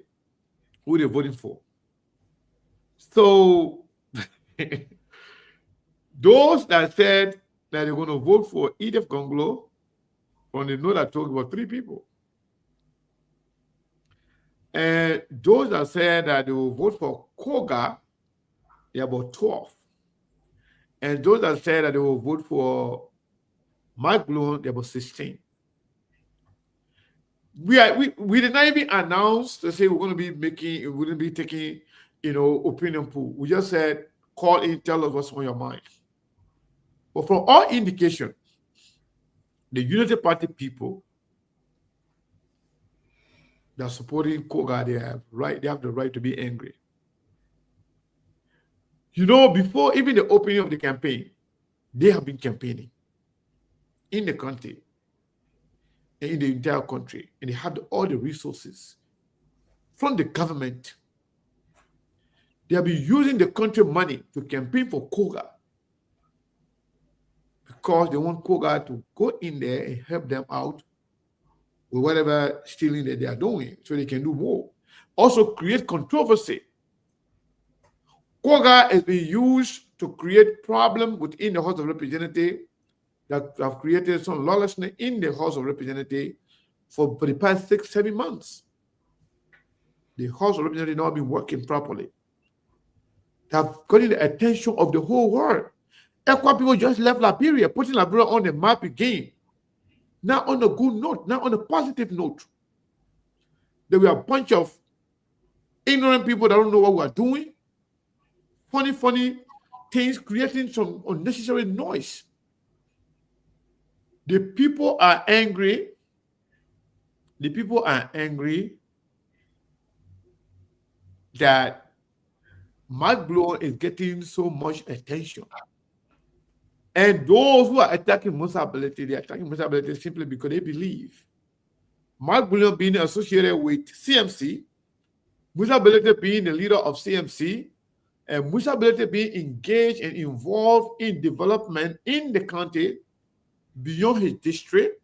who they're voting for. So those that said that they're going to vote for Edith Gonglo, from the note I told about 3 people. And those that said that they will vote for Koga, they're about 12. And those that said that they will vote for Mike Bloom, they're about 16. We did not even announce to say we're going to be taking, opinion poll. We just said, call in, tell us what's on your mind. But from all indication, the Unity Party people that are supporting Koga, they have the right to be angry. Before even the opening of the campaign, they have been campaigning in the country and in the entire country, and they have all the resources from the government. They have been using the country money to campaign for Koga because they want Koga to go in there and help them out with whatever stealing that they are doing so they can do more. Also create controversy. Koga has been used to create problems within the House of Representatives that have created some lawlessness in the House of Representatives for the past 6-7 months. The House of Representatives not been working properly. They have gotten the attention of the whole world. Equa people just left Liberia, putting Liberia on the map again. Not on a good note, not on a positive note. There were a bunch of ignorant people that don't know what we are doing. Funny things, creating some unnecessary noise. The people are angry. The people are angry that Mike Bloom is getting so much attention. And those who are attacking Musa Ability, they're attacking Musa Ability simply because they believe Mike Bloom being associated with CMC, Musa Ability being the leader of CMC, and Musa Ability being engaged and involved in development in the county beyond his district.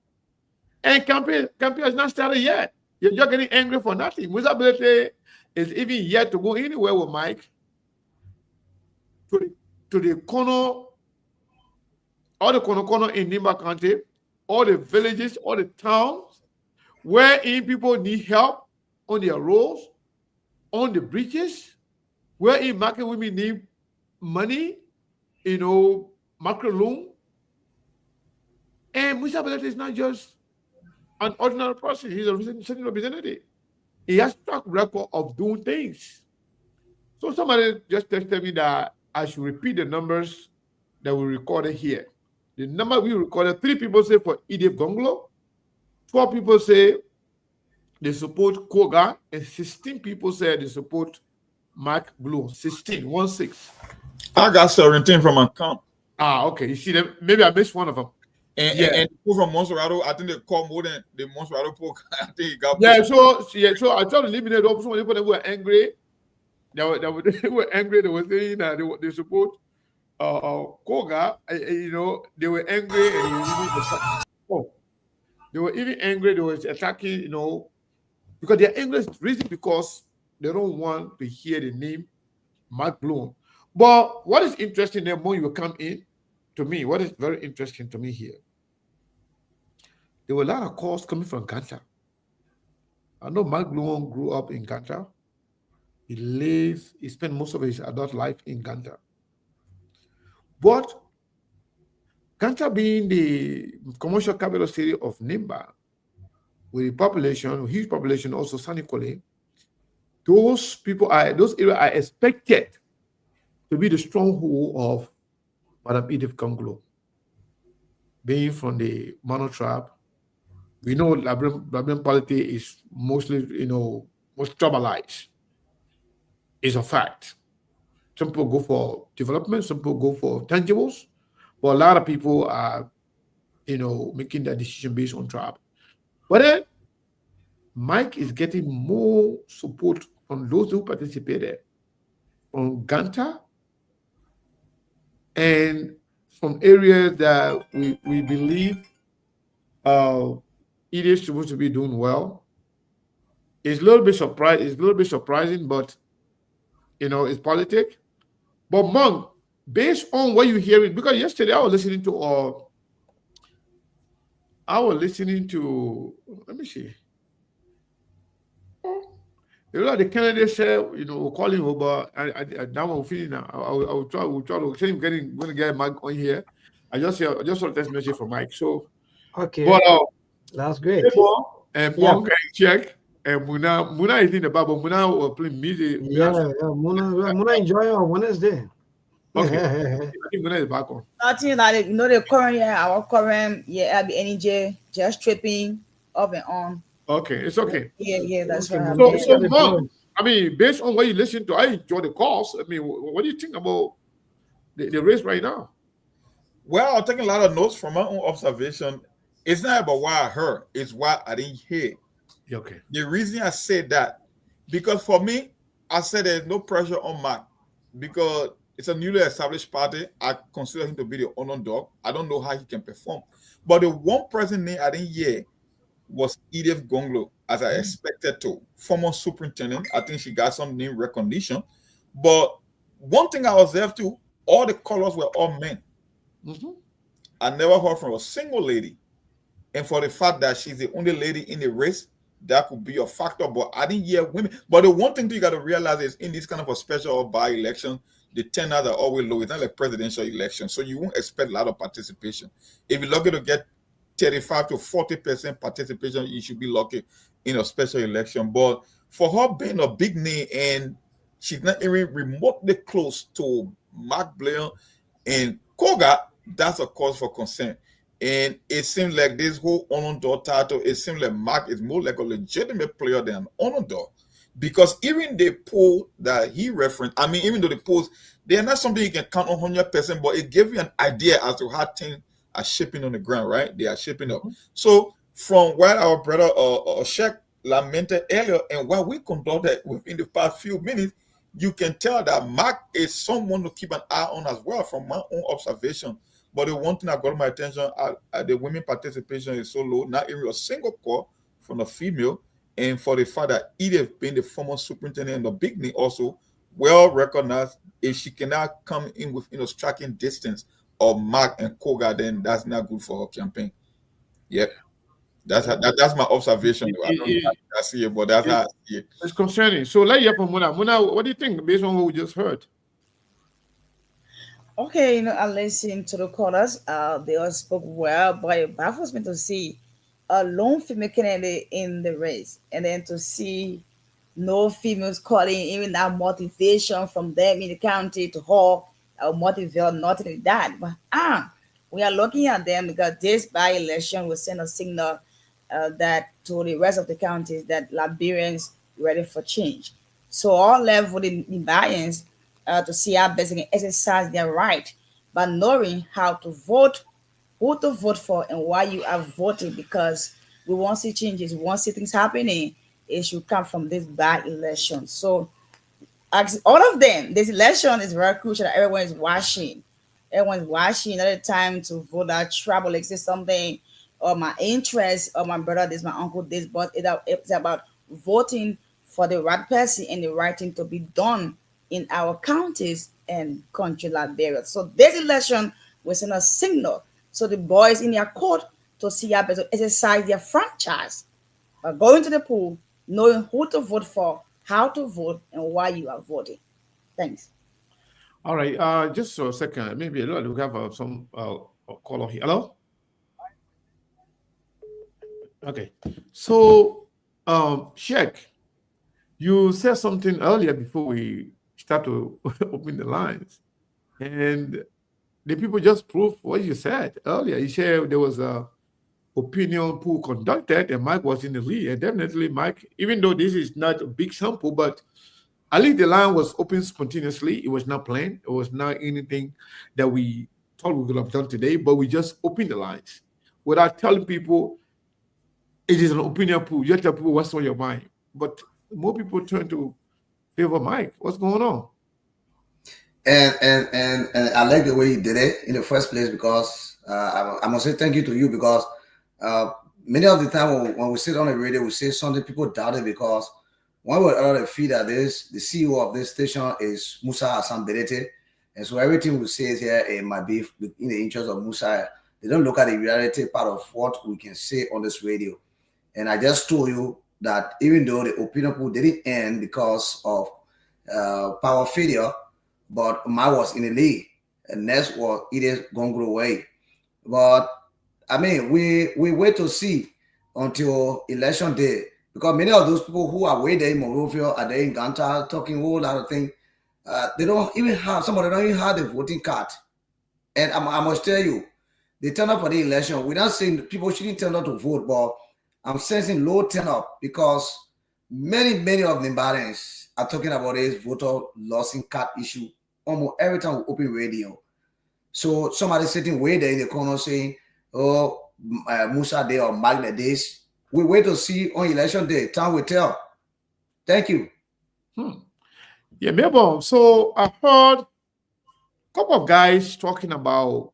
And campaign has not started yet. You're just getting angry for nothing. Musa Ability is even yet to go anywhere with Mike to the corner, all the corner in Nimba County, all the villages, all the towns, wherein people need help on their roads, on the bridges, wherein market women need money, macro loan. And Musa Ability is not just an ordinary person. He's a senior representative. He has a track record of doing things. So somebody just texted me that I should repeat the numbers that we recorded here. The number we recorded, 3 people say for Edith Gonglo, 12 people say they support Koga, and 16 people say they support Mark Bloom. 16. I got 17 from account. Okay. You see them? Maybe I missed one of them. And people from Montserrat, I think they call more than the Montserrat folk. I think he got so I tried to eliminate all some people that were angry. They were angry. They were saying that they support Koga. They were angry and they were even angry. They were attacking. Because they're angry reason because they don't want to hear the name Mark Bloom. But what is interesting, the more you come in, to me, what is very interesting to me here, there were a lot of calls coming from Ganta. I know Mark Bloom grew up in Ganta. He spent most of his adult life in Ganta. But Ganta being the commercial capital city of Nimba, with a population, a huge population, also Sanikole, those areas are expected to be the stronghold of Madam Edith Konglo. Being from the Mano tribe, we know Liberian polity is mostly, most tribalized. It's a fact. Some people go for development, some people go for tangibles, but a lot of people are, making that decision based on tribe. But then Mike is getting more support from those who participated from Ganta and from areas that we believe it is supposed to be doing well. It's a little bit surprising, but it's politics. But Monk, based on what you hearing, because yesterday I was listening to let me see. The candidates said, calling over. Now I'm feeling now. I will try to say going to get Mike on here. I just saw a text message from Mike. So, okay, but that's great. And Monk and check. And Muna is in the bar, but Muna will play music. Muna enjoy on Wednesday. Okay. I think Muna is back on. Nothing like the current year, our current year, I'll be NJ just tripping up and on. Okay, it's okay. Yeah, that's right. So Mom, I mean, based on what you listen to, I enjoy the calls. I mean, what do you think about the race right now? Well, I'm taking a lot of notes from my own observation. It's not about what I heard, it's what I didn't hear. Okay. The reason I said that, because for me, I said there's no pressure on Mark because it's a newly established party. I consider him to be the underdog. I don't know how he can perform. But the one person name I didn't hear was Edith Gonglo, as I expected to. Former superintendent, I think she got some name recognition. But one thing I observed too, all the colors were all men. Mm-hmm. I never heard from a single lady. And for the fact that she's the only lady in the race, that could be a factor. But I didn't hear women. But the one thing you got to realize is in this kind of a special or by-election, the turnouts are always low. It's not like presidential election. So you won't expect a lot of participation. If you're lucky to get 35 to 40% participation, you should be lucky in a special election. But for her being a big name and she's not even remotely close to Mark Blair and Koga, that's a cause for concern. And it seems like this whole underdog title, it seems like Mark is more like a legitimate player than an underdog. Because even the poll that he referenced, I mean, even though the polls, they're not something you can count on 100%, but it gives you an idea as to how things are shaping on the ground, right? They are shaping up. So from what our brother Shek lamented earlier and what we conducted within the past few minutes, you can tell that Mark is someone to keep an eye on as well from my own observation. But the one thing that got my attention, the women participation is so low, not even a single call from a female. And for the fact that Edith being the former superintendent and the big name also well recognized, if she cannot come in within a striking distance of Mark and Koga, then that's not good for her campaign. Yep. That's my observation. I don't know how I see it, but that's how I see it. It's concerning. So let's hear from Muna. Muna, what do you think based on what we just heard? Okay, I listened to the callers. They all spoke well, but it baffles me to see a lone female candidate in the race, and then to see no females calling even that motivation from them in the county to her motivate nothing like that. But we are looking at them because this by-election will send a signal that to the rest of the counties that Liberians ready for change. So all left with the Liberians to see how best they can exercise their right by knowing how to vote, who to vote for, and why you are voting, because we want to see changes, we want to see things happening. It should come from this by-election. So all of them, this election is very crucial that everyone is watching. Everyone's watching another time to vote that trouble exists something or my interest or my brother this, my uncle this, but it's about voting for the right person and the right thing to be done in our counties and country Liberia. So this election will send a signal so the boys in their court to see how better exercise their franchise by going to the pool, knowing who to vote for, how to vote, and why you are voting. Thanks. All right. Just a second. Maybe we have some caller here. Hello. Okay. So, Sheikh, you said something earlier before we start to open the lines, and the people just proved what you said earlier. You said there was a opinion poll conducted, and Mike was in the lead. And definitely, Mike, even though this is not a big sample, but at least the line was open spontaneously. It was not planned. It was not anything that we thought we could have done today, but we just opened the lines without telling people it is an opinion pool. You tell people what's on your mind. But more people turn to favor Mike. What's going on? And I like the way you did it in the first place, because I must say thank you to you, because many of the time when we sit on the radio, we say something, people doubt it, because when we heard the feed that this, the CEO of this station is Musa Hassan Berete, and so everything we say here, it might be in the interest of Musa. They don't look at the reality part of what we can say on this radio. And I just told you that even though the opinion poll didn't end because of power failure, but Mike was in the lead, and next was it is going to go away. But I mean, we wait to see until election day, because many of those people who are way there in Monrovia, are there in Ganta, talking a whole lot of things, they don't even have, some of them don't even have the voting card. And I must tell you, they turn up for the election. We're not saying people shouldn't turn up to vote, but I'm sensing low turn up, because many of the Nimbarians are talking about this voter losing card issue almost every time we open radio. So somebody sitting way there in the corner saying, oh, Musa Day or Magna Days. We wait to see on election day. Time will tell. Thank you. Yeah, maybe. So I heard a couple of guys talking about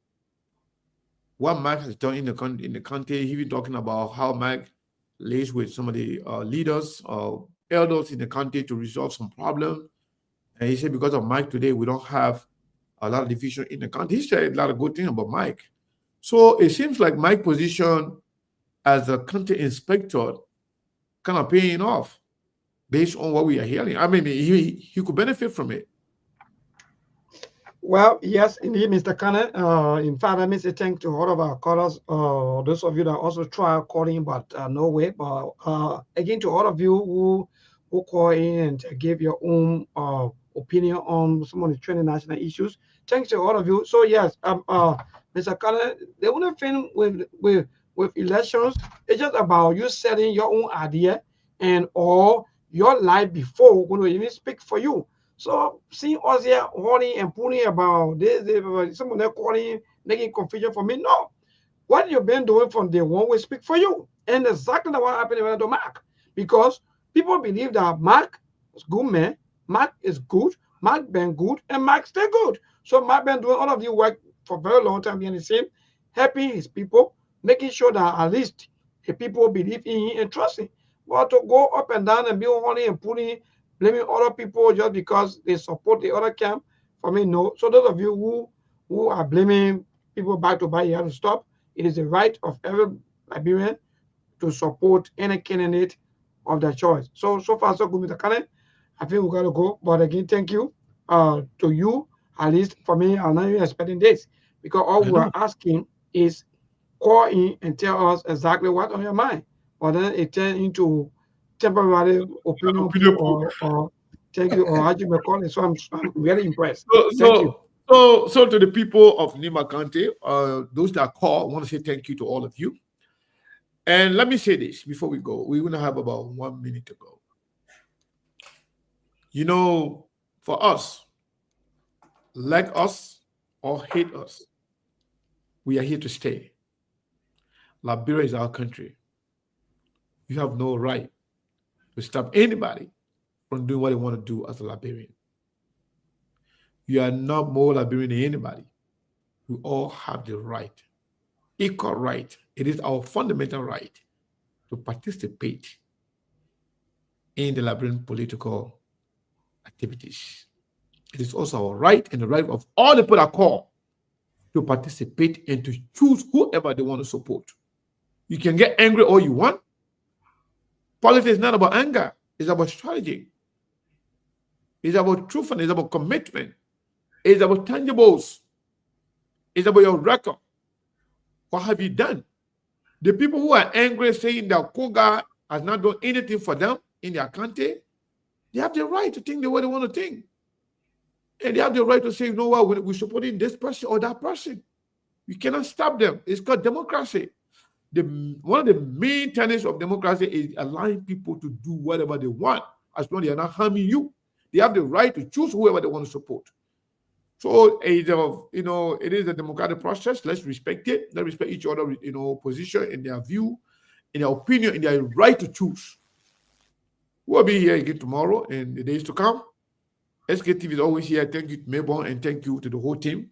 what Mike has done in the country. He was talking about how Mike lays with some of the leaders or elders in the country to resolve some problems. And he said because of Mike today, we don't have a lot of division in the country. He said a lot of good things about Mike. So it seems like Mike's position as a country inspector kind of paying off based on what we are hearing. I mean, he could benefit from it. Well, yes, indeed, Mr. Cannon. In fact, let me say thank to all of our callers, those of you that also try calling, but no way. But again, to all of you who call in and give your own opinion on some of the trending national issues, thanks to all of you. So yes, Mr. Cannon, the only thing with elections, it's just about you setting your own idea and or your life before we're going to even speak for you. So seeing us here horny and pulling about this, some of them calling, making confusion for me. No. What you've been doing from day one will speak for you. And exactly what happened to Mark. Because people believe that Mark is good man, Mark is good, Mark been good, and Mark stay good. So Mark been doing all of you work for a very long time being the same, helping his people, making sure that at least the people believe in him and trust him. But to go up and down and be horny and pulling, blaming other people just because they support the other camp, for me, no. So those of you who are blaming people back to back, you have to stop. It is the right of every Liberian to support any candidate of their choice. So far, so good, Mr. Khaled. I think we got to go. But again, thank you to you. At least for me, I'm not even expecting this, because all we're asking is call in and tell us exactly what's on your mind. But then it turns into temporary opinion or thank you, or how you may call it. So I'm very impressed. Thank you. So to the people of Nima County, those that call, I want to say thank you to all of you. And let me say this before we go. We're going to have about 1 minute to go. You know, for us, like us or hate us, we are here to stay. Liberia is our country. You have no right to stop anybody from doing what they want to do as a Liberian. You are not more Liberian than anybody. We all have the right, equal right. It is our fundamental right to participate in the Liberian political activities. It is also our right and the right of all the people that call to participate and to choose whoever they want to support. You can get angry all you want. Politics is not about anger. It's about strategy. It's about truth and it's about commitment. It's about tangibles. It's about your record. What have you done? The people who are angry saying that Koga has not done anything for them in their country, they have the right to think the way they want to think. And they have the right to say, you know what, we're supporting this person or that person. You cannot stop them. It's called democracy. One of the main tenets of democracy is allowing people to do whatever they want, as long as they are not harming you. They have the right to choose whoever they want to support. So, it is a democratic process. Let's respect it. Let's respect each other, position, in their view, in their opinion, in their right to choose. We'll be here again tomorrow and the days to come. Sktv is always here. Thank you to Mayborn and thank you to the whole team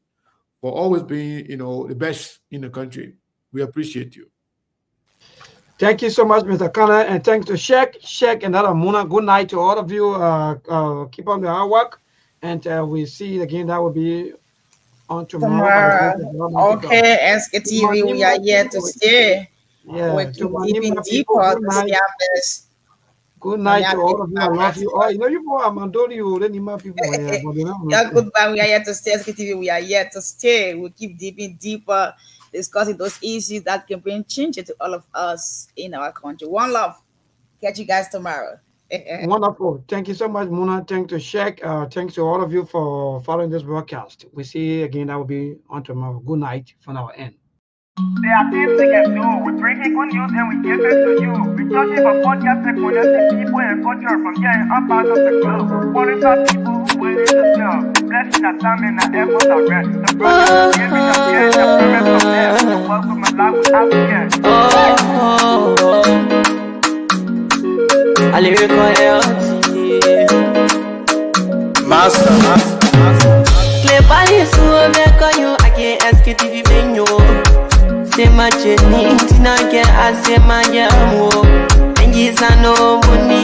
for always being, the best in the country. We appreciate you. Thank you so much, Mr. Connor, and thanks to Sheikh and other Muna. Good night to all of you. Keep on the hard work, and we see you again. That will be on tomorrow. Okay, Sktv, we are here to stay. Yeah, we keep deep deeper to see our best. Good night to all of you. I love you. Oh, you people, I'm Andoli, you already know people. Yeah, goodbye. We are here to stay. Sktv, we are here to stay. We keep deeper, discussing those issues that can bring change to all of us in our country. One love. Catch you guys tomorrow. Wonderful. Thank you so much, Muna. Thanks to Sheikh. Thanks to all of you for following this broadcast. We see you again. That will be on tomorrow. Good night from our end. There are things we can do. We bring in good news and we give it to you. We talking about podcast and connecting people and culture from here and up out of the globe. Qualified people who waiting to serve. Blessing that time and that effort are rest. The brothers giving us care and the parents of them. So welcome my life with African. A lyrical Master. Clay Paris, who make you again Sktv menu. C'est ma chenille, tina ke ase ma jamu. Engi sano muni,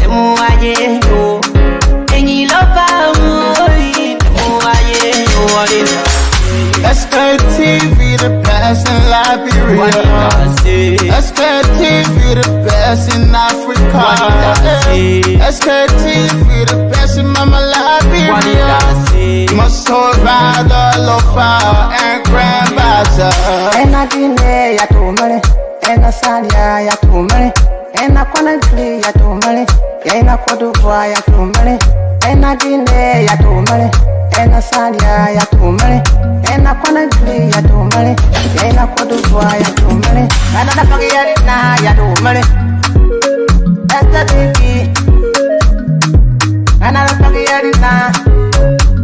emu aye yo. Engi lofa mui, emu aye yo. Sktv, the best in Liberia. Sktv, the best in Africa. Sktv, the best in Mama Liberia. Muscle Rider, Lofa, and Grandmaster. Ena Guinea ya tumale, ena Sadia ya tumale, ena Conakry ya tumale, ena Côte d'Ivoire ya tumale, ena Guinea ya tumale, ena Sadia ya tumale, ena Conakry ya tumale, ena Côte d'Ivoire ya tumale, ena Napagiyarina ya tumale, Sktv, ena Napagiyarina,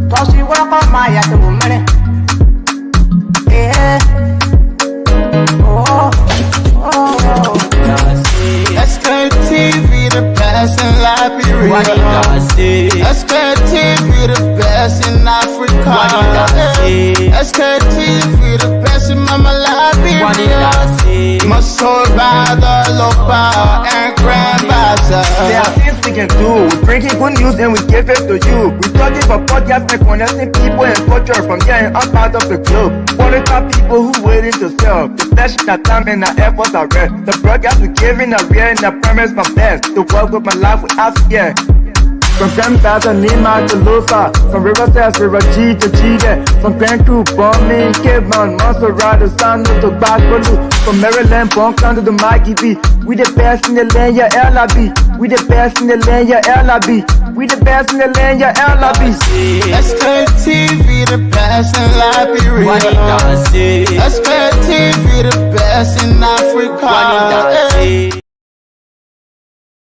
Tosi Wakoma ya tumale. Sktv, the best in Liberia. Sktv, the best in Africa. Sktv, the best in Mama Liberia. Muscle Rider, Lopa, and Grandmaster. There are things we can do. We bring in good news and we give it to you. We talking about podcasts and connecting people and culture from here and up out of the globe. Qualified people who waiting to serve. The blessing that time and the efforts are rest. The broadcast we giving a real and the promise my best. To work with my life with us, yeah. From Grandfather Nima to Lufa, from Riverside, River G to Chile, from Grand Crew, Bombing, Kidman, Montserrat, San to Bacalu, from Maryland, Bonkan to the Mikey B. We the best in the land, yeah, LIB. We the best in the land, yeah, LIB. We the best in the land, yeah, LIB. Sktv, the best in Liberia. Sktv, the best in Africa.